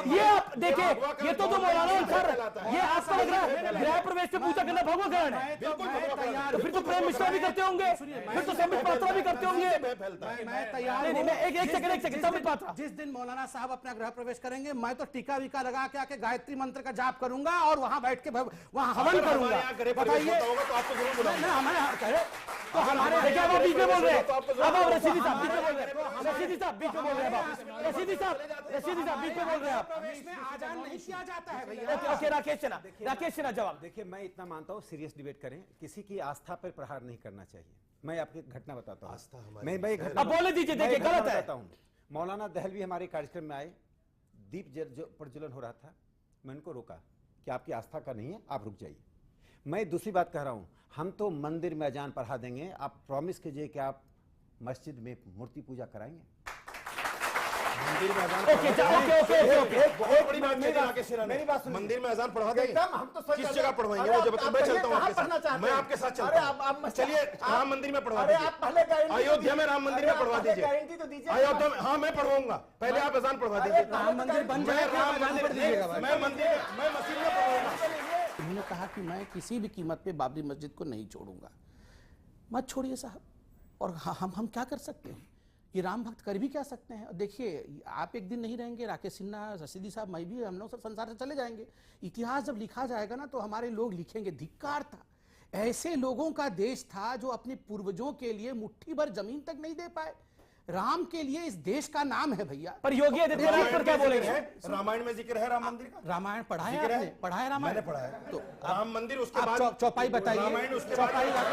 ये आप देखिए, ये तो मौलाना सर, ये आपको लग रहा है गृह प्रवेश से पूजा करना भगवा ग्रहण है? तो फिर तो प्रेम मिश्रा भी करते होंगे, फिर तो संबित पात्रा भी करते होंगे। मैं तैयार हूं। एक सेकंड, संबित पात्रा, जिस दिन मौलाना साहब अपना गृह प्रवेश करेंगे, मैं तो टीका वीका लगा के आके गायत्री मंत्र का जाप करूंगा और वहां बैठ के वहां हवन करूंगा। बताइए, तो हमारे देखिए अब आप बीच में बोल रहे हैं, अब आप रशीदी साहब बीच में बोल रहे हैं, रशीदी साहब बीच में बोल रहे हैं, रशीदी साहब बीच में बोल रहे हैं आप। इसमें आजान नहीं किया जाता है भैया। ओके, राकेश सिन्हा जवाब। देखिए, मैं इतना मानता हूँ, सीरियस डिबेट करें, किसी की आस्था पर प्रहार नहीं करना चाहिए। मैं आपकी घटना बताता हूँ। मैं अब बोले दीजिए, देखिए गलत है। मौलाना दहलवी हमारे कार्यक्रम में आए, दीप प्रज्वलन हो रहा था, मैं उनको रोका कि आपकी आस्था का नहीं है, आप रुक जाइए। मैं दूसरी बात कह रहा हूं, हम तो मंदिर में अजान पढ़ा देंगे, आप प्रॉमिस कीजिए कि आप मस्जिद में मूर्ति पूजा कराएंगे। मंदिर में अजान बहुत बड़ी बात कही राकेश सिन्हा ने। मंदिर में अजान पढ़वा देंगे, किस जगह पढ़वाएंगे? वो जब मैं चलता हूँ, मैं आपके साथ चलता हूँ। चलिए राम मंदिर में पढ़वा दीजिए, अयोध्या में राम मंदिर में पढ़वा दीजिए, अयोध्या में। हाँ, मैं पढ़वाऊंगा, पहले आप अजान पढ़वा दीजिए। राम मंदिर बन जाएगा, मैं मस्जिद में पढ़वाऊंगा। उन्होंने कहा कि मैं किसी भी कीमत पे बाबरी मस्जिद को नहीं छोड़ूंगा। मत छोड़िए साहब। और हम क्या कर सकते हैं? ये राम भक्त कर भी क्या सकते हैं? देखिए, आप एक दिन नहीं रहेंगे, राकेश सिन्हा, रशीदी साहब, मैं भी, हम लोग सब संसार से चले जाएंगे। इतिहास जब लिखा जाएगा ना तो हमारे लोग लिखेंगे, धिक्कार था, ऐसे लोगों का देश था जो अपने पूर्वजों के लिए मुट्ठी भर जमीन तक नहीं दे पाए। राम के लिए इस देश का नाम है भैया। पर योगी आदित्यनाथ पर क्या बोलेंगे? रामायण में जिक्र है राम मंदिर का? रामायण पढ़ा है आपने? पढ़ा है रामायण? मैंने पढ़ा है। तो राम मंदिर उसके आप बाद चौपाई बताइए, रामायण उसके चौपाई बाद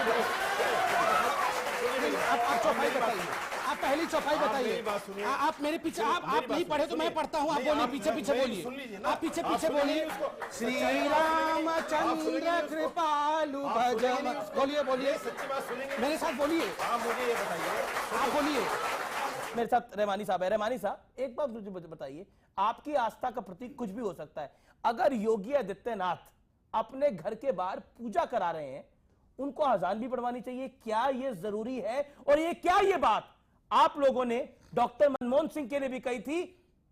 आप चौपाई बताइए, आप पहली चौपाई बताइए। आप मेरे पीछे, आप नहीं पढ़े तो मैं पढ़ता हूँ, आप बोलिए, पीछे बोलिए, आप पीछे बोलिए। श्री रामचंद्र कृपालु भजन, बोलिए, सच्ची बात सुनेंगे, मेरे साथ बोलिए। आप मुझे ये बताइए, आप बोलिए। मेरे साथ रहमानी साहब है। रहमानी साहब, एक बात मुझे बताइए, आपकी आस्था का प्रतीक कुछ भी हो सकता है, अगर योगी आदित्यनाथ अपने घर के बाहर पूजा करा रहे हैं उनको अजान भी पढ़वानी चाहिए? क्या ये जरूरी है? और ये क्या ये बात आप लोगों ने डॉक्टर मनमोहन सिंह के लिए भी कही थी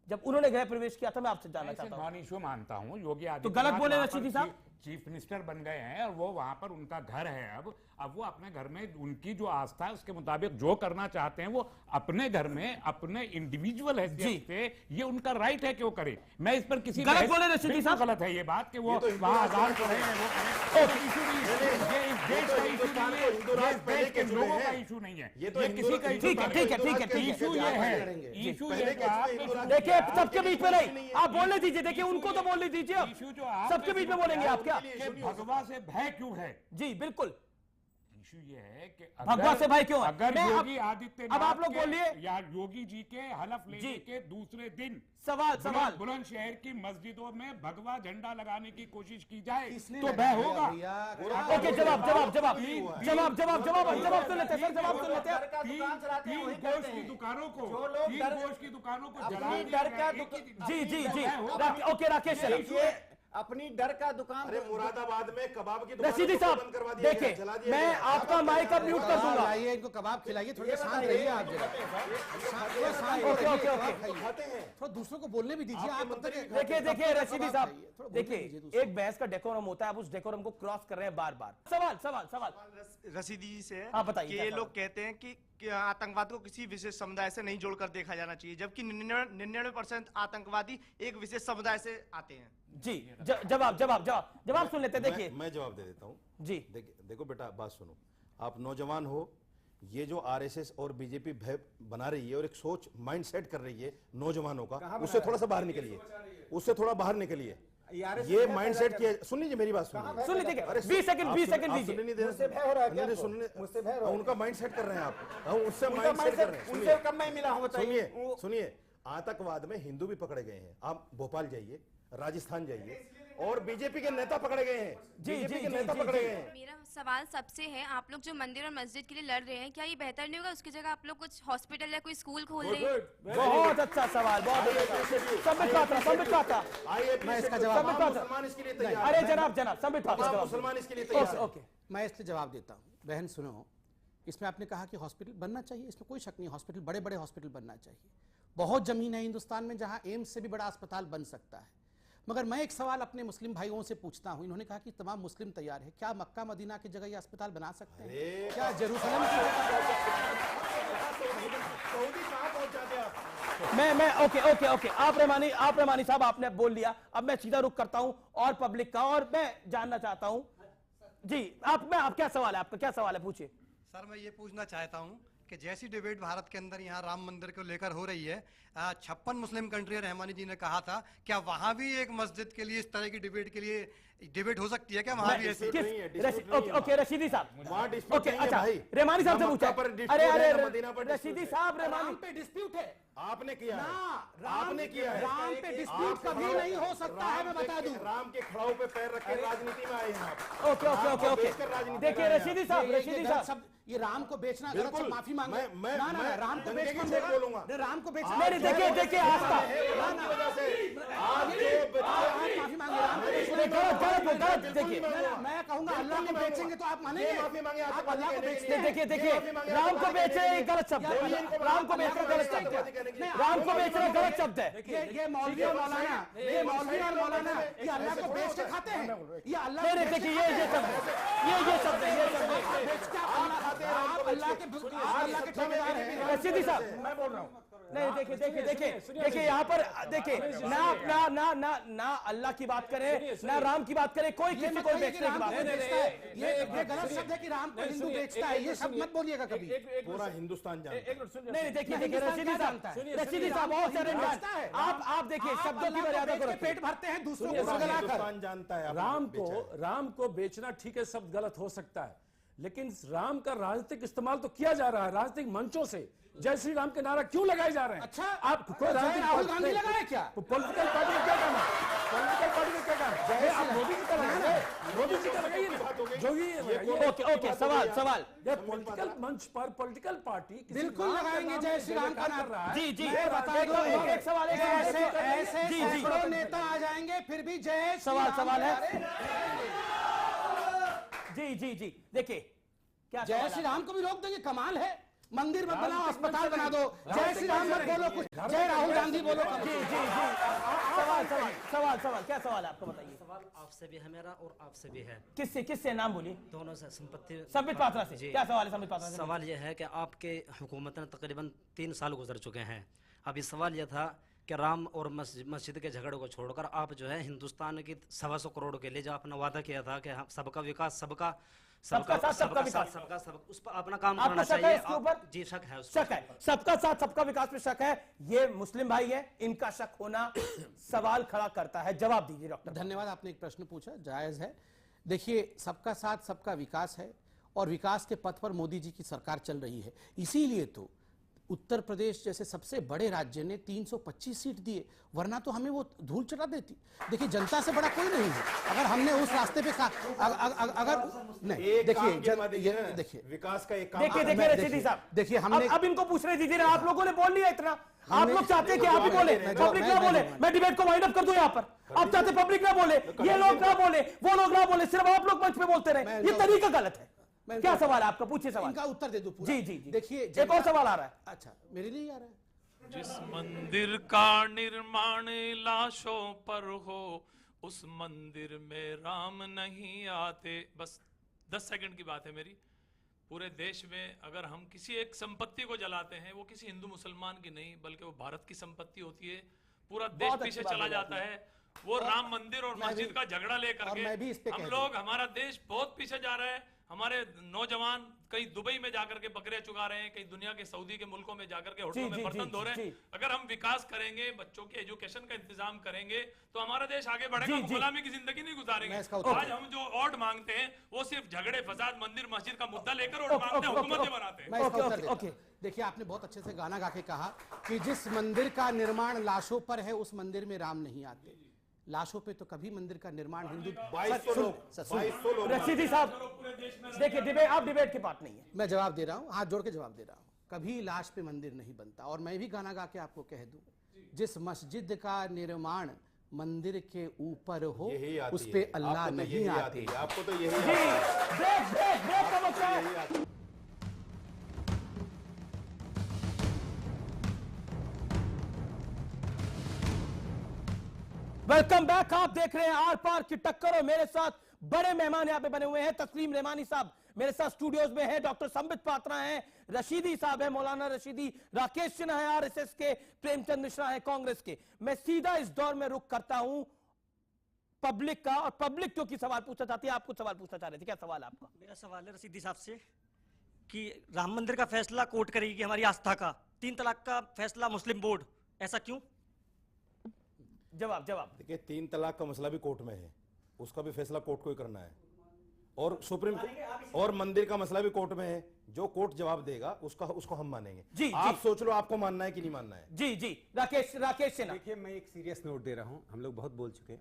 जब उन्होंने गृह प्रवेश किया था? मैं आपसे जानना चाहता हूं। नॉन इशू मानता हूं। योगी तो गलत बोले वहां पर रशीदी साहब? चीफ मिनिस्टर बन गए हैं और वो वहां पर उनका घर है। अब वो अपने घर में उनकी जो आस्था है उसके मुताबिक जो करना चाहते हैं वो अपने घर में अपने इंडिविजुअल हैसियत से ये उनका राइट है कि वो करे। मैं इस पर किसी गलत बोले रशीदी साहब? गलत है ये बात कि वो वहां आजान पढ़े हैं वो करें। इशू नहीं है, ये इस देश का इशू नहीं है, ये देश के लोगों का इशू नहीं है, ये किसी का इशू ठीक है, ठीक है, ठीक है, ठीक है। इशू ये है, इशू ये कि आप देखिए सबके बीच में नहीं, आप बोलने दीजिए। देखिए उनको तो बोलने दीजिए। अब इशू जो आप सबके बीच में बोलेंगे आप क्या? भगवा से भय क्यों है? जी बिल्कुल, इशू ये है कि भगवा से भय क्यों है? अगर मैं योगी आदित्यनाथ अब आप लोग बोलिए। या योगी जी के हलफ लेने जी। के दूसरे दिन सवाल बुलंदशहर की मस्जिदों में भगवा झंडा लगाने की कोशिश की जाए किसने तो लगाया भय होगा। ओके, जवाब जवाब जवाब जवाब जवाब जवाब जवाब सुन लेते हैं सर, जवाब सुन लेते हैं। तीन गोश्त की दुकानों को जला डर का दिया गया। जी जी जी ओके राकेश सर, अपनी डर का दुकान। अरे मुरादाबाद में कबाब की दुकान रशीदी को साहब बंद करवा दिया गया, देखिए, जला दिया मैं गया। आपका माइक अब म्यूट कर दूंगा। लाइए इनको कबाब खिलाइए, थोड़ा शांत रहिए आप जरा। शांत ओके, रहिए, ओके, कबाब ओके। खाइए। थोड़ा दूसरों को बोलने भी दीजिए। आप तब तक देखिए देखिए रशीदी कबाब साहब, खाइए, थोड़ा बोलने देखिए दीजिए दूसरों एक बहस का डेकोरम होता है, आप उस डेकोरम को क्रॉस कर रहे हैं बार बार। सवाल सवाल सवाल रशीदी जी से हाँ, बताइए, कि क्या ये सवाल? लोग कहते हैं कि आतंकवाद को किसी विशेष समुदाय से नहीं जोड़कर देखा जाना चाहिए, जबकि 99% आतंकवादी एक विशेष समुदाय से आते हैं। जी जवाब जवाब जवाब जवाब सुन लेते हैं। देखिए मैं जवाब दे देता हूँ जी, देखो बेटा, बात सुनो। आप नौजवान हो, ये जो आरएसएस और बीजेपी भय बना रही है और एक सोच माइंड सेट कर रही है नौजवानों का, उससे थोड़ा सा बाहर निकलिए, उससे थोड़ा बाहर निकलिए। ये माइंड सेट किया। सुन लीजिए मेरी बात, सुन लीजिए 20 सेकंड दीजिए। नहीं दे मुझसे भय हो रहा है क्या? रहे, सुनने मुझसे भय हो रहा है? उनका माइंड सेट कर रहे हैं आप, उससे उनका माइंड सेट कर रहे mindset हैं। उनसे कब मैं मिला हूं बताइए? सुनिए सुनिए, आतंकवाद में हिंदू भी पकड़े गए हैं। आप भोपाल जाइए, राजस्थान जाइए, और बीजेपी के नेता पकड़े गए हैं। बीजेपी के नेता पकड़े गए हैं। मेरा सवाल सबसे है, आप लोग जो मंदिर और मस्जिद के लिए लड़ रहे हैं, क्या ये बेहतर नहीं होगा उसकी जगह आप लोग कुछ हॉस्पिटल या कोई स्कूल खोल लें? बहुत अच्छा सवाल, बहुत संबित पात्रा। मैं इसका जवाब मुसलमान इसके लिए तैयार अरे हैं। जनाब संबित पात्रा मुसलमान इसके लिए तैयार हैं। ओके, मैं इसलिए जवाब देता हूँ। बहन सुनो, इसमें आपने कहा कि हॉस्पिटल बनना चाहिए, इसमें कोई शक नहीं। हॉस्पिटल, बड़े बड़े हॉस्पिटल बनना चाहिए। बहुत जमीन है हिंदुस्तान में जहां एम्स से भी बड़ा अस्पताल बन सकता है। मगर मैं एक सवाल अपने मुस्लिम भाइयों से पूछता हूं। इन्होंने कहा कि तमाम मुस्लिम तैयार है, क्या मक्का मदीना की जगह ये अस्पताल बना सकते हैं? क्या जेरूसलम की मैं ओके आप रहमानी साहब आपने बोल लिया। अब मैं सीधा रुख करता हूं और पब्लिक का, और मैं जानना चाहता हूं जी, आप क्या सवाल है आपका? क्या सवाल है, पूछिए। सर मैं ये पूछना चाहता हूँ कि जैसी डिबेट भारत के अंदर यहाँ राम मंदिर को लेकर हो रही है, 56 मुस्लिम कंट्री, रहमानी जी ने कहा था, क्या वहाँ भी एक मस्जिद के लिए इस तरह की डिबेट के लिए डिबेट हो सकती है क्या? वहाँ भी ऐसी ओके रशीदी साहब, ओके अच्छा रहमानी साहब से पूछा। अरे रशीदी साहब, रहमानी पे डिस्प्यूट है। आपने किया है, आपने किया है। राम पे डिस्प्यूट कभी नहीं हो सकता है, मैं बता दूं। राम के खड़ाऊ पे पैर रख के राजनीति में आए हैं आप। ओके देखिए रशीदी साहब, ये राम को बेचना गलत है, माफी मांगे। मैं राम को बेचना बोलूंगा। राम को बेचना, मेरे देखिए आस्था, माफी मांगे। गलत देखिए, मैं कहूंगा अल्लाह को बेचेंगे तो आप मानेंगे? आप अल्लाह को बेचते हैं। देखिए राम को बेच रहे हैं, गलत शब्द है। राम को बेच रहे गलत शब्द है। राम को बेच रहे गलत शब्द है। ये मौलवी और मौलाना, ये मौलवी और मौलाना ये अल्लाह को बेच के खाते हैं। ये अल्लाह मेरे देखिए ये शब्द है, ये शब्द है, ये शब्द है। बेचते आप अल्लाह के ठेकेदार हैं। रशीदी साहब मैं बोल रहा हूँ, नहीं देखिए यहाँ पर देखिए ना अल्लाह की बात करें, ना राम की बात करें, कोई किसी को बेचने की बात नहीं। ये गलत शब्द है कि राम को हिंदू बेचता है, ये शब्द मत बोलिएगा कभी। पूरा हिंदुस्तान जानता है। नहीं देखिए रशीदी साहब बहुत सारे आप देखिए शब्दों की मर्यादा को पेट भरते हैं दूसरों को हिंदुस्तान जानता है। राम को बेचना ठीक है, शब्द गलत हो सकता है, लेकिन राम का राजनीतिक इस्तेमाल तो किया जा रहा है राजनीतिक मंचों से। जय श्री राम के नारा क्यों लगाए जा रहे हैं? अच्छा, आप कोई राहुल गांधी लगाए क्या? पॉलिटिकल पार्टी का क्या काम है? पॉलिटिकल पार्टी का क्या काम है? आप मोदी जी का लगाए, मोदी जी का लगाइए ना। जोगी ओके सवाल ये पॉलिटिकल मंच पर पॉलिटिकल पार्टी बिल्कुल लगाएंगे जय श्री राम का नारा। जी मैं बता दूं, एक सवाल ऐसे सैकड़ों नेता आ जाएंगे फिर भी जय सवाल है जी जी जी, देखिए क्या जय श्री राम को भी रोक देंगे, कमाल है। मंदिर मत बनाओ, अस्पताल बना दो। जय श्री राम मत बोलो, कुछ जय राहुल गांधी बोलो। जी जी जी, सवाल सवाल सवाल सवाल क्या सवाल है आपको, बताइए। सवाल आपसे भी है मेरा और आपसे भी है। किससे किससे, नाम बोलिए। दोनों से, संपत्ति संबित पात्रा से। क्या सवाल है संबित पात्रा से? सवाल यह है कि आपके हुकूमत ने तकरीबन 3 साल गुजर चुके हैं। अभी सवाल यह था कि राम और मस्जिद के झगड़े को छोड़कर आप जो है हिंदुस्तान की 125 करोड़ के लिए जो आपने वादा किया था कि सबका विकास, सबका उस पर अपना काम करना चाहिए। इसके ऊपर जी शक है, शक है, सबका साथ सबका विकास में शक है। ये मुस्लिम भाई है, इनका शक होना सवाल खड़ा करता है। जवाब दीजिए डॉक्टर। धन्यवाद, आपने एक प्रश्न पूछा, जायज है। देखिए, सबका साथ सबका विकास है और विकास के पथ पर मोदी जी की सरकार चल रही है। इसीलिए तो उत्तर प्रदेश जैसे सबसे बड़े राज्य ने 325 सीट दिए, वरना तो हमें वो धूल चटा देती। देखिए, जनता से बड़ा कोई नहीं है। अगर हमने उस रास्ते पे अगर नहीं, देखिए विकास का एक काम, देखिए रशीदी साहब, देखिए हमने अब इनको पूछने दीजिए ना, आप लोगों ने बोल लिया इतना। आप लोग चाहते हैं कि आप ही बोले, पब्लिक ना बोले। मैं डिबेट को वाइंड अप कर दूं यहाँ पर। आप चाहते पब्लिक ना बोले, ये लोग ना बोले, वो लोग ना बोले, सिर्फ आप लोग मंच पे बोलते रहे। ये तरीका गलत है। क्या सवाल है आपका, पूछिए सवाल। इनका उत्तर दे दो पूरा। जी जी जी, देखिए एक और सवाल आ रहा है। अच्छा, मेरे लिए आ रहा है। जिस मंदिर का निर्माण लाशों पर हो, उस मंदिर में राम नहीं आते। बस 10 सेकंड की बात है मेरी। पूरे देश में अगर हम किसी एक संपत्ति को जलाते हैं, वो किसी हिंदू मुसलमान की नहीं बल्कि वो भारत की संपत्ति होती है। पूरा देश पीछे चला जाता है। वो राम मंदिर और मस्जिद का झगड़ा लेकर के हम लोग, हमारा देश बहुत पीछे जा रहा है। हमारे नौजवान कहीं दुबई में जाकर के बकरे चुगा रहे हैं, कहीं दुनिया के सऊदी के मुल्कों में जाकर के होटलों में बर्तन धो रहे हैं। अगर हम विकास करेंगे, बच्चों के एजुकेशन का इंतजाम करेंगे, तो हमारा देश आगे बढ़ेगा। गुलामी की जिंदगी नहीं गुजारेंगे। आज हम जो ओट मांगते हैं वो सिर्फ झगड़े, फसाद, मंदिर मस्जिद का मुद्दा लेकर ओट मांगते हैं, हुकूमतें बनाते हैं। देखिए, आपने बहुत अच्छे से गाना गा के कहा कि जिस मंदिर का निर्माण लाशों पर है, उस मंदिर में राम नहीं आते। लाशों पे तो कभी मंदिर का निर्माण हिंदू। रशीदी साहब, देखिए डिबेट, आप डिबेट की बात नहीं है। मैं जवाब दे रहा हूँ, हाथ जोड़ के जवाब दे रहा हूँ। कभी लाश पे मंदिर नहीं बनता। और मैं भी गाना गा के आपको कह दूं, जिस मस्जिद का निर्माण मंदिर के ऊपर हो, उस पे अल्लाह नहीं आते। आपको तो यही वेलकम बैक। आप देख रहे हैं आर पार की टक्कर और मेरे साथ बड़े मेहमान यहां पे बने हुए हैं। तस्लीम रहमानी साहब मेरे साथ स्टूडियोज में हैं, डॉक्टर संबित पात्रा हैं, रशीदी साहब हैं, मौलाना रशीदी, राकेश सिन्हा है आरएसएस के, प्रेमचंद मिश्रा है कांग्रेस के। मैं सीधा इस दौर में रुख करता हूं पब्लिक का, और पब्लिक क्योंकि सवाल पूछना चाहती है, आप कुछ सवाल पूछना चाह रहे थे, क्या सवाल आपका? मेरा सवाल है रशीदी साहब से कि राम मंदिर का फैसला कोर्ट करेगी हमारी आस्था का, 3 तलाक का फैसला मुस्लिम बोर्ड, ऐसा क्यों? जवाब देखिए, 3 तलाक का मसला भी कोर्ट में है, उसका भी फैसला कोर्ट को ही करना है। और सुप्रीम और मंदिर का मसला भी कोर्ट में है, जो कोर्ट जवाब देगा उसको हम मानेंगे। जी, आप सोच लो आपको मानना है कि नहीं मानना है। जी जी, राकेश सिन्हा। देखिए, मैं एक सीरियस नोट दे रहा हूं, हम लोग बहुत बोल चुके हैं।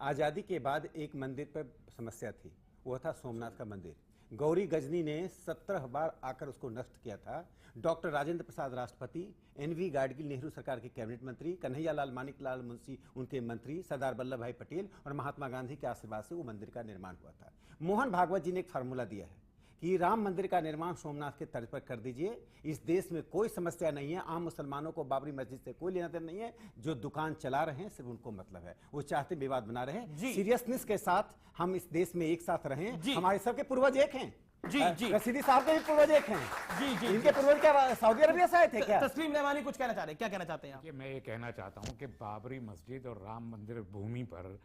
आजादी के बाद एक मंदिर पर समस्या थी, वो था सोमनाथ का मंदिर। गौरी गजनी ने 17 बार आकर उसको नष्ट किया था। डॉक्टर राजेंद्र प्रसाद राष्ट्रपति, एनवी गाडगिल नेहरू सरकार के कैबिनेट मंत्री, कन्हैया लाल मानिकलाल मुंशी उनके मंत्री, सरदार वल्लभ भाई पटेल और महात्मा गांधी के आशीर्वाद से वो मंदिर का निर्माण हुआ था। मोहन भागवत जी ने एक फार्मूला दिया है कि राम मंदिर का निर्माण सोमनाथ के तर्ज पर कर दीजिए। इस देश में कोई समस्या नहीं है, आम मुसलमानों को बाबरी मस्जिद से कोई लेना देना नहीं है। जो दुकान चला रहे हैं सिर्फ उनको मतलब है, वो चाहते विवाद बना रहे हैं। सीरियसनेस के साथ हम इस देश में एक साथ रहें। हमारे सबके पूर्वज एक हैं। जी रशीदी साहब के भी पूर्वज एक हैं। जी इनके पूर्वज क्या सऊदी अरबिया से आए थे क्या? तस्लीम रहमानी कुछ कहना चाह रहे हैं, क्या कहना चाहते हैं आप? मैं ये कहना चाहता हूँ कि बाबरी मस्जिद और राम मंदिर भूमि पर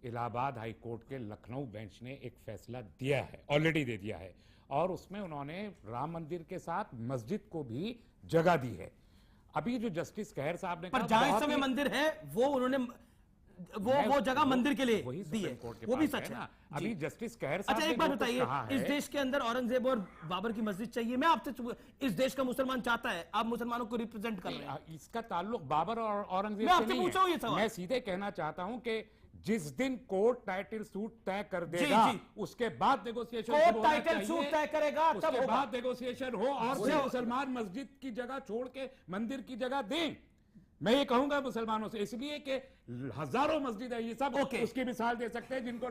इलाहाबाद हाई कोर्ट के लखनऊ बेंच ने एक फैसला दिया है, ऑलरेडी दे दिया है, और उसमें उन्होंने राम मंदिर के साथ मस्जिद को भी जगह दी है। अभी जो जस्टिस कहर साहब ने पर जहां समय मंदिर है वो उन्होंने वो जगह मंदिर के लिए दी है, वो भी सच है। अभी जस्टिस कहर साहब, अच्छा एक बात बताइए, इस देश के अंदर औरंगजेब और बाबर की मस्जिद चाहिए? मैं आपसे, इस देश का मुसलमान चाहता है, आप मुसलमानों को रिप्रेजेंट कर रहे हैं। इसका ताल्लुक बाबर और औरंगजेब से नहीं है। मैं सीधे कहना चाहता हूं कि जिस दिन कोर्ट टाइटल सूट तय कर देगा, उसके बाद नेगोशिएशन, कोर्ट टाइटल सूट तय करेगा, उसके बाद नेगोशिएशन हो और फिर मुसलमान मस्जिद की जगह छोड़ के मंदिर की जगह दें। मैं ये कहूंगा मुसलमानों से, इसलिए कि हजारों मस्जिद है, ये सब उसकी मिसाल दे सकते हैं जिनको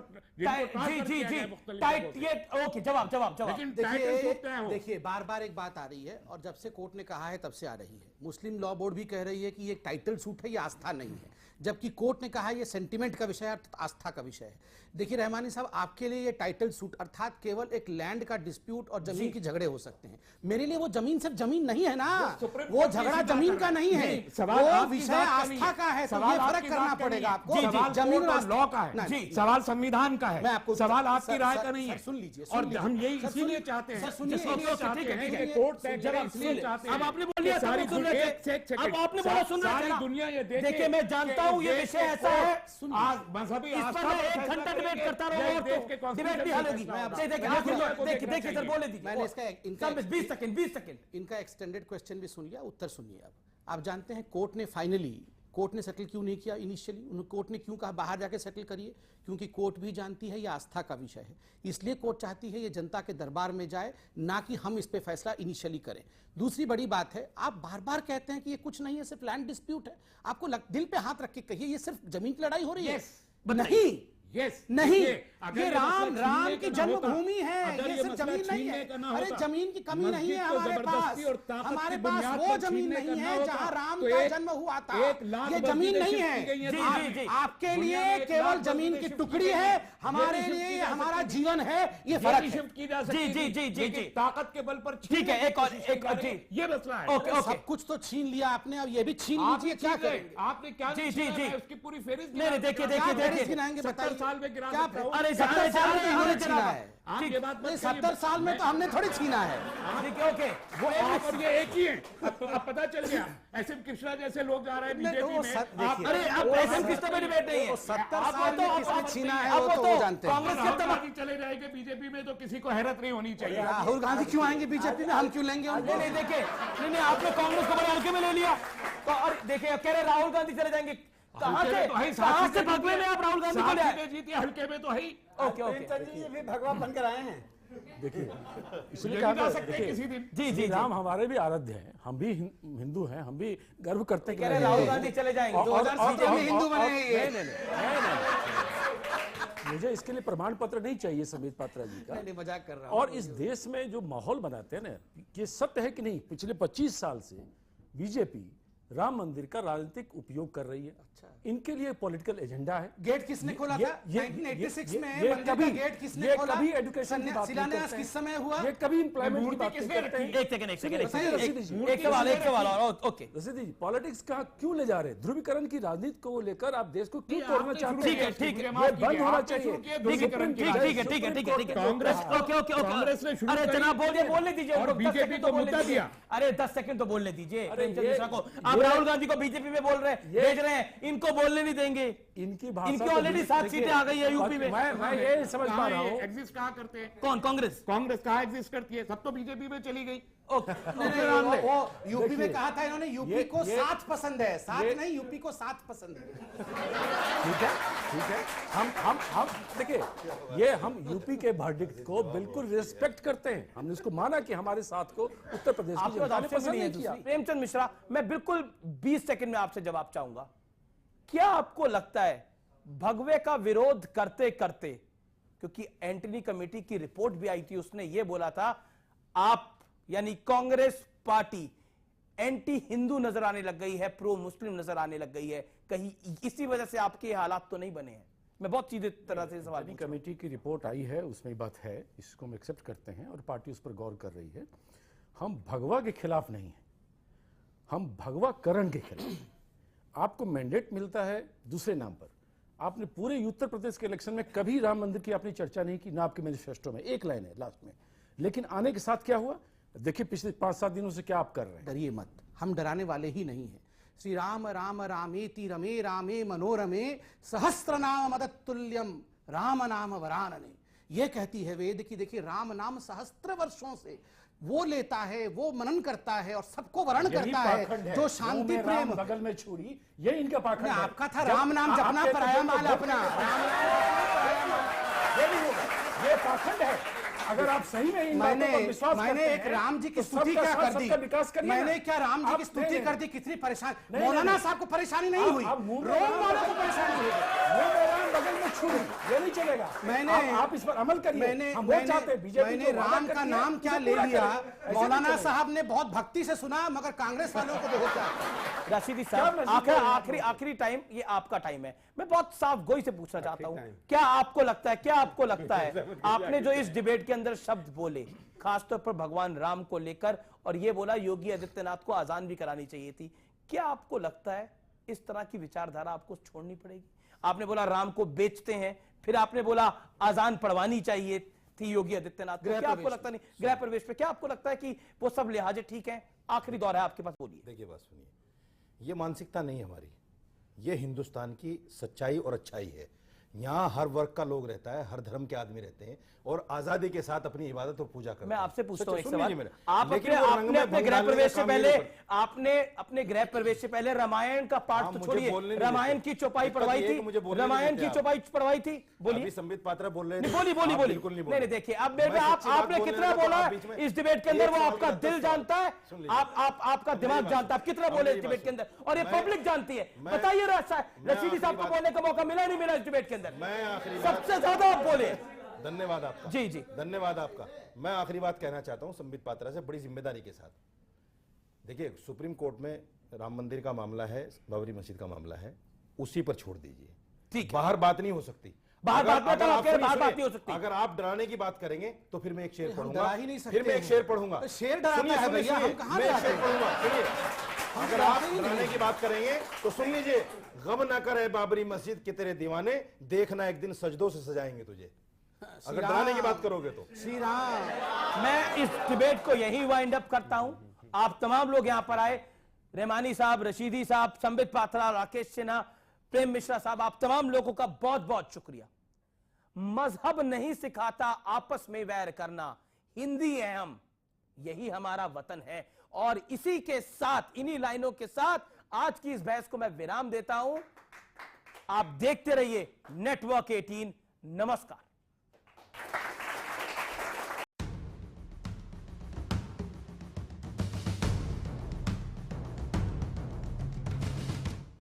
टाइट ये ओके जवाब लेकिन टाइटल सूट क्या हो? देखिए बार बार एक बात आ रही है और जब से कोर्ट ने कहा है तब से आ रही है। मुस्लिम लॉ बोर्ड भी कह रही है कि ये टाइटल सूट है, ये आस्था नहीं है, जबकि कोर्ट ने कहा है ये सेंटिमेंट का विषय है, आस्था का विषय है। देखिए रहमानी साहब, आपके लिए ये टाइटल सूट अर्थात केवल एक लैंड का डिस्प्यूट और जमीन की झगड़े हो सकते हैं। मेरे लिए वो जमीन सिर्फ जमीन नहीं है ना, वो झगड़ा जमीन का नहीं है, वो विषय आस्था का है, तो ये फर्क करना पड़ेगा आपको। जमीन लॉ का है, सवाल संविधान का है, सवाल आपकी राय का नहीं है। सुन लीजिए, और हम यही इसीलिए चाहते हैं, कोर्ट अब आपने बोल दिया, अब आपने बोला सुन रहे थे, दुनिया ये देखिए मैं जानता हूँ ये विषय ऐसा है, मजहबी इस पर मैं 1 घंटा डिबेट करता रहूंगा तो डिबेट नहीं हालेगी। देखिए सर बोले दीजिए, मैंने इसका 20 सेकंड इनका एक्सटेंडेड क्वेश्चन भी सुन लिया, उत्तर सुनिए। अब आप जानते हैं कोर्ट ने फाइनली, कोर्ट ने सेटल क्यों नहीं किया इनिशियली, कोर्ट ने क्यों कहा बाहर जाके सेटल करिए, क्योंकि कोर्ट भी जानती है ये आस्था का विषय है, इसलिए कोर्ट चाहती है ये जनता के दरबार में जाए, ना कि हम इस पे फैसला इनिशियली करें। दूसरी बड़ी बात है, आप बार बार कहते हैं कि ये कुछ नहीं है, सिर्फ लैंड डिस्प्यूट है, आपको दिल पे हाथ रख के कहिए ये सिर्फ जमीन की लड़ाई हो रही है। नहीं नहीं, ये राम की जन्मभूमि है, ये सिर्फ जमीन नहीं है। अरे जमीन की कमी नहीं है हमारे पास वो जमीन नहीं है जहां राम का जन्म हुआ था, ये जमीन नहीं है। आपके लिए केवल जमीन की टुकड़ी है, हमारे लिए हमारा जीवन है, ये फर्क है। जी ताकत के बल पर ठीक है। एक और ये मसला है। सब कुछ तो छीन लिया आपने, अब ये भी छीन लीजिए, क्या करेंगे? आपने क्या उसकी पूरी फेरिस्त गिनाएंगे, बताइए साल में गिरा क्या? अरे 70 साल में हमने छीना है, 70 साल में तो हमने थोड़ी छीना है। ओके, वो आप और ये एक ही है। अब पता चल गया, एसएम कृष्णा जैसे लोग जा रहे हैं बीजेपी में। अरे अब एसएम कृष्णा में डिबेट नहीं है, 70 साल में किसने छीना है वो तो जानते हैं। कांग्रेस के तबाही चले जाएंगे बीजेपी में तो किसी को हैरत नहीं होनी चाहिए। राहुल गांधी क्यों आएंगे बीजेपी में, हम क्यों लेंगे उनको? नहीं देखिए, नहीं आपने कांग्रेस को बड़े हल्के में ले लिया तो, और देखिए कह रहे राहुल गांधी चले जाएंगे, कहां से भगवे में आप राहुल गांधी को ले आए? जीती हल्के में तो है ही। ओके ये भी भगवान बनकर आए हैं। देखिए इसलिए कहा सकते किसी दिन जी राम हमारे भी आराध्य हैं, हम भी हिंदू हैं, हम भी गर्व करते हैं कि राहुल गांधी चले जाएंगे 2000 में हिंदू बने। मुझे इसके लिए प्रमाण पत्र नहीं चाहिए समीत पात्रा जी का, नहीं मजाक कर रहा हूं। और इस देश में जो माहौल बनाते हैं ना, ये सत्य है कि नहीं, पिछले 25 साल से बीजेपी राम मंदिर का राजनीतिक उपयोग कर रही है। इनके लिए पॉलिटिकल एजेंडा है। गेट किसने खोला था 1986 में? मंदिर का गेट किसने खोला? कभी एजुकेशन की बात शिलान्यास किस समय हुआ? ये कभी एम्प्लॉयमेंट की बात करते हैं। एक सवाल और ओके रसीदी जी, पॉलिटिक्स का क्यों ले जा रहे हैं? ध्रुवीकरण की राजनीति को लेकर आप देश को क्यों तोड़ना चाहते हैं? ठीक है, ये बंद होना चाहिए। ठीक है। कांग्रेस कांग्रेस ने शुरू, अरे जनाब बोलने दीजिए, और बीजेपी को मुद्दा दिया। अरे 10 सेकंड तो बोलने दीजिए प्रेमचंद मिश्रा को। आप राहुल गांधी को बीजेपी में बोल रहे हैं, भेज रहे हैं, इनको बोलने नहीं देंगे। इनकी भाषा, इनकी ऑलरेडी 7 सीटें आ गई है यूपी में। मैं ये समझ पा रहा हूँ, एग्जिस्ट कहाँ करते हैं? कौन? कांग्रेस कहाँ एग्जिस्ट करती है? सब तो बीजेपी में चली गई। वो यूपी में कहा था इन्होंने, यूपी को 7 पसंद है, 7 नहीं, यूपी को 7 पसंद है। ठीक है। हम देखिए, ये हम यूपी के वर्डिक्ट को बिल्कुल रिस्पेक्ट करते हैं, हमने इसको माना कि हमारे साथ को उत्तर प्रदेश की जनता ने पसंद नहीं किया। प्रेमचंद मिश्रा, मैं बिल्कुल 20 सेकंड में आपसे जवाब चाहूंगा। क्या आपको लगता है भगवे का विरोध करते करते, क्योंकि एंटनी कमेटी की रिपोर्ट भी आई थी, उसने यह बोला था आप यानी कांग्रेस पार्टी एंटी हिंदू नजर आने लग गई है, प्रो मुस्लिम नजर आने लग गई है, कहीं इसी वजह से आपके हालात तो नहीं बने हैं? मैं बहुत सीधे तरह से सवाल पूछ रहा हूं। कमेटी की रिपोर्ट आई है, उसमें बात है, इसको हम एक्सेप्ट करते हैं और पार्टी उस पर गौर कर रही है। हम भगवा के खिलाफ नहीं है, हम भगवाकरण के खिलाफ। आपको मैंडेट मिलता है दूसरे नाम पर। आपने पूरे उत्तर प्रदेश के इलेक्शन में कभी राम मंदिर की आपने चर्चा नहीं की, ना आपके मैनिफेस्टो में, एक लाइन है लास्ट में। लेकिन आने के साथ क्या हुआ, देखिए पिछले 5-7 दिनों से क्या आप कर रहे हैं। डरिए मत, हम डराने वाले ही नहीं हैं। श्री राम राम रामेति रमे रामे मनोरमे सहस्त्र नाम मदतुल्यम राम नाम वरानने। ये कहती है वेद की, देखिए राम नाम सहस्त्र वर्षों से वो लेता है, वो मनन करता है और सबको वर्ण करता है, जो शांति प्रेम। बगल में छुरी, ये इनका पाखंड है। आपका था राम नाम जपना, पराया माल अपना। ये नहीं होगा, ये पाखंड है। अगर आप सही में इन बातों पर विश्वास करते मैंने एक हैं, राम जी की तो स्तुति सबका क्या साथ, कर दी? सबका विकास करिए ना। मैंने क्या राम जी आप की स्तुति नहीं, कर दी? कितनी परेशानी, नहीं, मौलाना नहीं, साहब को परेशानी नहीं हुई, आप मुंह में रोम वालों को परेशानी हुई। मुंह में राम बगल में छुरी, ये नहीं चलेगा। आप इस पर अमल करिए। हम वोट चाहते हैं, बीजेपी मैंने जो वादा राम का करती है, नाम क्या उसे ले पूरा लिया? करें। ऐसे नहीं मौलाना चलेगा। साहब ने बहुत भक्ति से सुना, मगर कांग्रेस वालों को बहुत ज्यादा। रशीदी साहब, आखिरी टाइम, ये आपका टाइम है। मैं बहुत साफ गोई से पूछना चाहता हूं, क्या आपको लगता है आपने जो इस डिबेट के अंदर शब्द बोले, खासतौर पर भगवान राम को लेकर, और ये बोला योगी आदित्यनाथ को आजान भी करानी चाहिए थी, क्या आपको लगता है इस तरह की विचारधारा आपको छोड़नी पड़ेगी? आपने बोला राम को बेचते हैं, फिर आपने बोला आजान पढ़वानी चाहिए थी योगी आदित्यनाथ को। क्या आपको लगता नहीं, गृह प्रवेश पे क्या आपको लगता है कि वो सब लिहाजे ठीक है? आखिरी दौर है आपके पास, बोलिए। देखिए बात सुनिए, ये मानसिकता नहीं हमारी, ये हिंदुस्तान की सच्चाई और अच्छाई है। यहाँ हर वर्ग का लोग रहता है, हर धर्म के आदमी रहते हैं और आजादी के साथ अपनी इबादत और पूजा करते हैं। मैं आपसे पूछता हूं एक सुनिए सवाल, मेरा। आप लेकिन वो रंग अपने में अपने भंग गृह डालने प्रवेश का से काम पहले ये नहीं करते। आपने अपने गृह प्रवेश से पहले रामायण का पाठ तो मुझे छोड़िए, बोलने नहीं रामायण देते। की चौपाई दिक्कत पढ़वाई ये है थी, कि मुझे बोलने नहीं रामायण देते की आप। चौपाई पढ़वाई थी, बोलिए। अभी संबित पात्रा बोल रहे थे, नहीं, बोली आप बिल्कुल नहीं बोल नहीं, रहे। देखिए अब मैं सच्ची बात आपने बोलने कितना लगा तो बोला आप बीच में इस डिबेट के अंदर, एक वो सवाल आपका का 10 दिल जानता है, सुन लीजिए। आपका दिमाग जानता है, आप कितना बोले इस डिबेट के अंदर, और ये पब्लिक जानती है। बताइए रशीदी साहब को बोलने का मौका मिला नहीं मिला इस डिबेट के अंदर? मैं आखिरी सबसे ज्यादा आप बोले। धन्यवाद आपका। जी जी, धन्यवाद आपका। मैं आखिरी बात कहना चाहता हूं संबित पात्रा से बड़ी जिम्मेदारी के साथ। देखिए, सुप्रीम कोर्ट में राम मंदिर का मामला है, बाबरी मस्जिद का मामला है, उसी पर छोड़ दीजिए। ठीक, बाहर बात नहीं हो सकती। बाहर बात अगर आप नहीं हो सकती। अगर आप डराने की बात करेंगे तो फिर मैं एक शेर पढ़ूंगा, डरा ही नहीं सकते फिर मैं एक शेर पढ़ूंगा। शेर डराता है भैया, हम कहां मैं एक डराते शेर हैं? पढ़ूंगा, सुनिए। अगर आप डराने की बात करेंगे तो सुन लीजिए, गम ना करे बाबरी मस्जिद के तेरे दीवाने, देखना एक दिन सजदों से सजाएंगे तुझे। अगर डराने की बात करोगे तो श्री राम। मैं इस डिबेट को यही वाइंड अप करता हूं। आप तमाम लोग यहां पर आए, रहमानी साहब, रशीदी साहब, संबित पात्रा, राकेश सिन्हा, प्रेम मिश्रा साहब, आप तमाम लोगों का बहुत बहुत शुक्रिया। मजहब नहीं सिखाता आपस में वैर करना, हिंदी है हम, यही हमारा वतन है। और इसी के साथ, इन्हीं लाइनों के साथ आज की इस बहस को मैं विराम देता हूं। आप देखते रहिए नेटवर्क 18। नमस्कार।